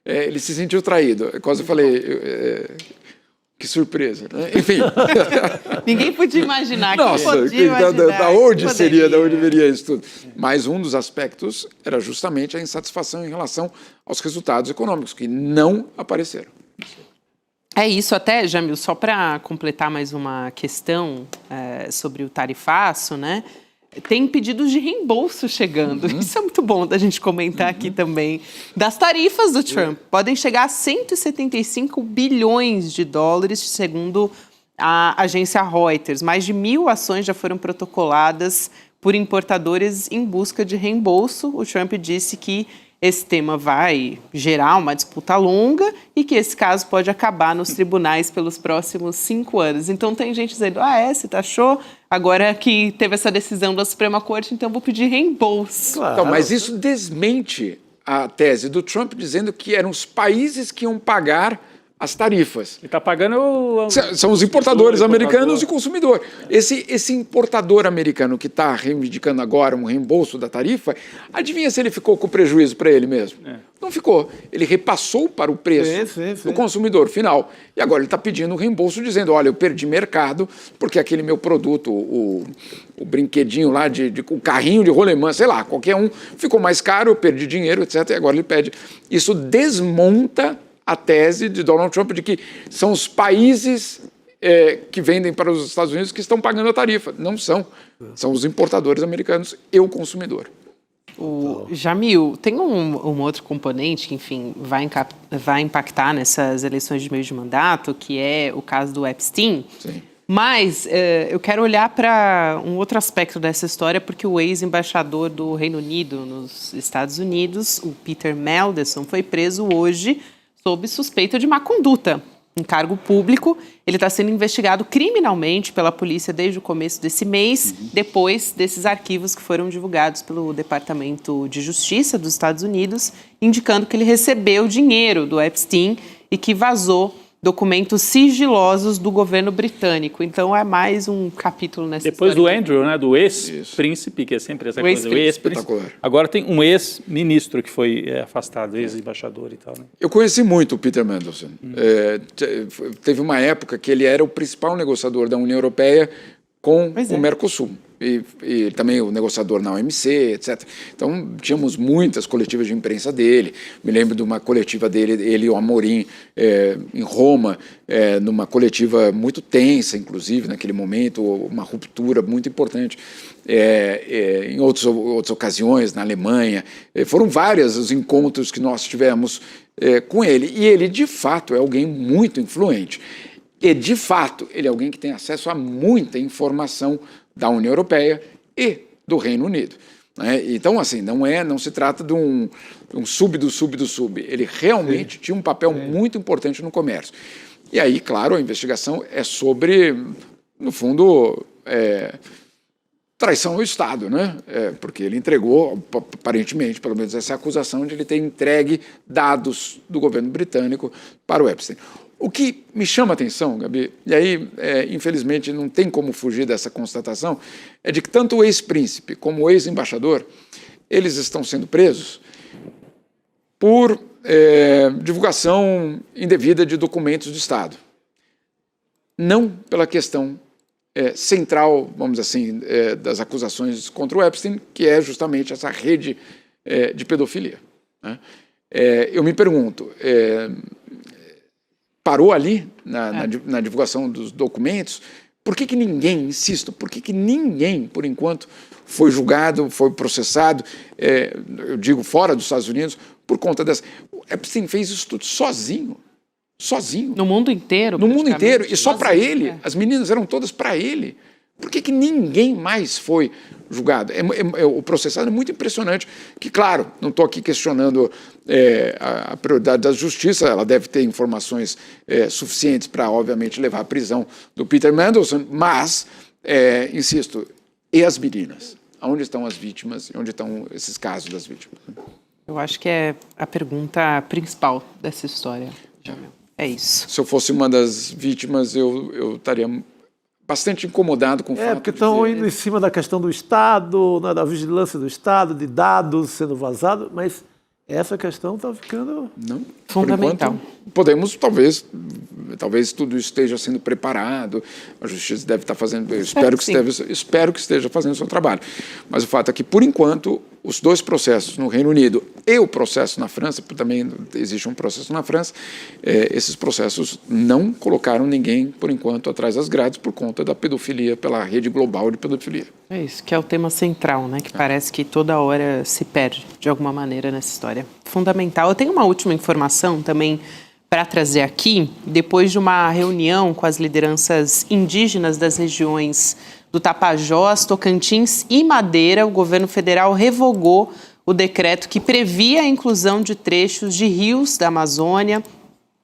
Ele se sentiu traído. Quase eu falei... Que surpresa, né? Enfim. Ninguém podia imaginar. Da onde viria isso tudo? Mas um dos aspectos era justamente a insatisfação em relação aos resultados econômicos, que não apareceram. É isso até, Jamil, só para completar mais uma questão sobre o tarifaço, né? Tem pedidos de reembolso chegando. Isso é muito bom da gente comentar aqui também. Das tarifas do Trump. Podem chegar a 175 bilhões de dólares, segundo a agência Reuters. Mais de 1.000 ações já foram protocoladas por importadores em busca de reembolso. O Trump disse que esse tema vai gerar uma disputa longa e que esse caso pode acabar nos tribunais pelos próximos 5 anos. Então tem gente dizendo, você taxou, agora que teve essa decisão da Suprema Corte, então vou pedir reembolso. Claro. Então, mas isso desmente a tese do Trump dizendo que eram os países que iam pagar as tarifas. E está pagando... São os importadores americanos e o consumidor. Esse importador americano que está reivindicando agora um reembolso da tarifa, adivinha se ele ficou com prejuízo para ele mesmo? Não ficou. Ele repassou para o preço do consumidor final. E agora ele está pedindo um reembolso, dizendo, olha, eu perdi mercado porque aquele meu produto, o brinquedinho lá, o carrinho de rolemã, sei lá, qualquer um, ficou mais caro, eu perdi dinheiro, etc. E agora ele pede. Isso desmonta a tese de Donald Trump de que são os países que vendem para os Estados Unidos que estão pagando a tarifa. Não são. São os importadores americanos e o consumidor. Jamil, tem um outro componente que, enfim, vai impactar nessas eleições de meio de mandato, que é o caso do Epstein. Sim. Mas eu quero olhar para um outro aspecto dessa história, porque o ex-embaixador do Reino Unido nos Estados Unidos, o Peter Mandelson, foi preso hoje sob suspeita de má conduta em cargo público. Ele está sendo investigado criminalmente pela polícia desde o começo desse mês, depois desses arquivos que foram divulgados pelo Departamento de Justiça dos Estados Unidos, indicando que ele recebeu dinheiro do Epstein e que vazou documentos sigilosos do governo britânico. Então é mais um capítulo nessa Depois história. do Andrew, né, do ex-príncipe, que é sempre essa coisa, o ex-príncipe. Agora tem um ex-ministro que foi afastado, ex-embaixador e tal. Né? Eu conheci muito o Peter Mandelson. Teve uma época que ele era o principal negociador da União Europeia com o Mercosul. E também o negociador na OMC, etc. Então, tínhamos muitas coletivas de imprensa dele. Me lembro de uma coletiva dele, ele e o Amorim, em Roma, numa coletiva muito tensa, inclusive, naquele momento, uma ruptura muito importante. Em outras ocasiões, na Alemanha. Foram vários os encontros que nós tivemos com ele. E ele, de fato, é alguém muito influente. E, de fato, ele é alguém que tem acesso a muita informação da União Europeia e do Reino Unido. Né? Então, assim, não se trata de um sub do sub do sub. Ele realmente tinha um papel muito importante no comércio. E aí, claro, a investigação é sobre, no fundo, traição ao Estado, né? Porque ele entregou, aparentemente, pelo menos essa acusação de ele ter entregue dados do governo britânico para o Epstein. O que me chama a atenção, Gabi, e aí, infelizmente, não tem como fugir dessa constatação, é de que tanto o ex-príncipe como o ex-embaixador, eles estão sendo presos por divulgação indevida de documentos de Estado. Não pela questão central, vamos dizer assim, das acusações contra o Epstein, que é justamente essa rede de pedofilia. Né? Eu me pergunto... parou ali na divulgação dos documentos, por que ninguém, insisto, por que ninguém, por enquanto, foi julgado, foi processado, eu digo fora dos Estados Unidos, por conta dessa... O Epstein fez isso tudo sozinho. No mundo inteiro? No mundo inteiro, e só para ele. As meninas eram todas para ele. Por que ninguém mais foi julgado? O processado é muito impressionante, que, claro, não estou aqui questionando a prioridade da justiça, ela deve ter informações suficientes para, obviamente, levar à prisão do Peter Mandelson, mas, insisto, e as meninas? Onde estão as vítimas? Onde estão esses casos das vítimas? Eu acho que é a pergunta principal dessa história. É isso. Se eu fosse uma das vítimas, eu estaria... bastante incomodado com o fato porque estão indo em cima da questão do Estado, né, da vigilância do Estado, de dados sendo vazados, mas essa questão está ficando fundamental. Por enquanto, podemos, talvez tudo isso esteja sendo preparado, a Justiça deve estar fazendo, espero que esteja fazendo o seu trabalho. Mas o fato é que, por enquanto, os dois processos no Reino Unido e o processo na França, também existe um processo na França, esses processos não colocaram ninguém, por enquanto, atrás das grades por conta da pedofilia, pela rede global de pedofilia. É isso, que é o tema central, né? Que parece que toda hora se perde, de alguma maneira, nessa história. Fundamental. Eu tenho uma última informação também para trazer aqui. Depois de uma reunião com as lideranças indígenas das regiões do Tapajós, Tocantins e Madeira, o governo federal revogou o decreto que previa a inclusão de trechos de rios da Amazônia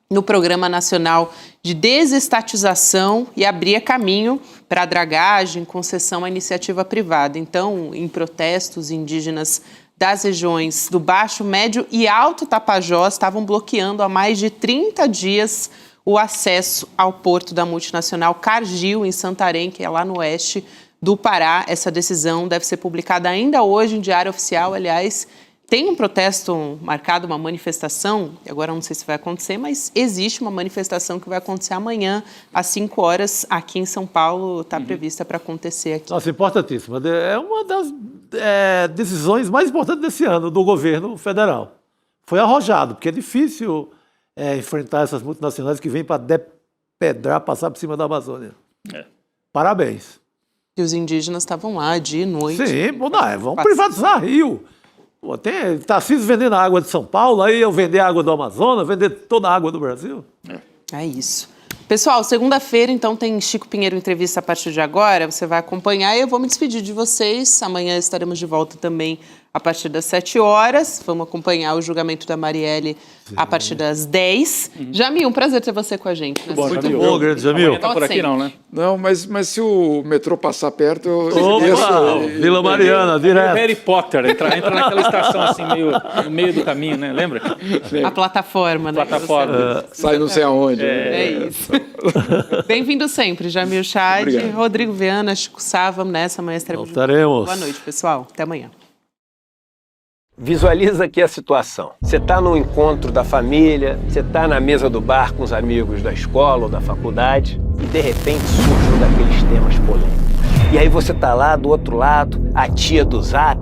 no Programa Nacional de Desestatização e abria caminho para a dragagem, concessão à iniciativa privada. Então, em protestos, indígenas das regiões do Baixo, Médio e Alto Tapajós estavam bloqueando há mais de 30 dias o acesso ao porto da multinacional Cargill, em Santarém, que é lá no oeste do Pará. Essa decisão deve ser publicada ainda hoje em Diário Oficial. Aliás, tem um protesto marcado, uma manifestação, agora não sei se vai acontecer, mas existe uma manifestação que vai acontecer amanhã, às 5 horas, aqui em São Paulo, está prevista para acontecer aqui. Nossa, importantíssima. É uma das decisões mais importantes desse ano do governo federal. Foi arrojado, porque é difícil enfrentar essas multinacionais que vêm para depedrar, passar por cima da Amazônia. Parabéns. E os indígenas estavam lá dia e noite. Sim, vamos privatizar Rio. Pô, tem Tarcísio vendendo a água de São Paulo, aí eu vender a água do Amazonas, vender toda a água do Brasil. É isso. Pessoal, segunda-feira, então, tem Chico Pinheiro Entrevista a partir de agora. Você vai acompanhar e eu vou me despedir de vocês. Amanhã estaremos de volta também a partir das 7 horas. Vamos acompanhar o julgamento da Marielle a partir das 10. Jamil, um prazer ter você com a gente. Muito bom, grande Jamil. Não tá por aqui não, né? Não, mas se o metrô passar perto, eu Opa, Vila Mariana, direto. Harry Potter, entra naquela estação assim, meio no meio do caminho, né? Lembra? A plataforma, né? Plataforma. Sai não sei aonde. É isso. Bem-vindo sempre, Jamil Chad, Obrigado. Rodrigo Viana, Chico Sá, vamos nessa, amanhã estaremos juntos. Voltaremos. Boa noite, pessoal. Até amanhã. Visualiza aqui a situação. Você está no encontro da família, você está na mesa do bar com os amigos da escola ou da faculdade e de repente surge um daqueles temas polêmicos. E aí você está lá do outro lado, a tia do Zap,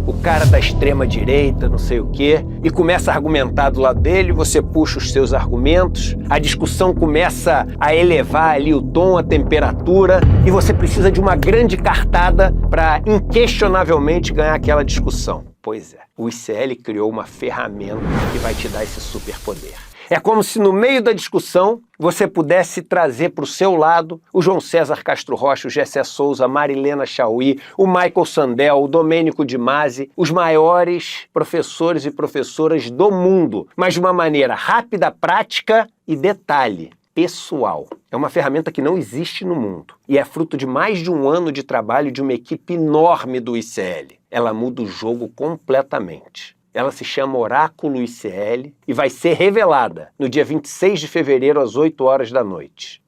o cara da extrema direita, não sei o quê, e começa a argumentar do lado dele, você puxa os seus argumentos, a discussão começa a elevar ali o tom, a temperatura, e você precisa de uma grande cartada para inquestionavelmente ganhar aquela discussão. Pois é, o ICL criou uma ferramenta que vai te dar esse superpoder. É como se no meio da discussão você pudesse trazer para o seu lado o João César Castro Rocha, o Gessé Souza, a Marilena Chauí, o Michael Sandel, o Domênico de Masi, os maiores professores e professoras do mundo, mas de uma maneira rápida, prática e detalhe, pessoal. É uma ferramenta que não existe no mundo e é fruto de mais de um ano de trabalho de uma equipe enorme do ICL. Ela muda o jogo completamente. Ela se chama Oráculo ICL e vai ser revelada no dia 26 de fevereiro às 8 horas da noite.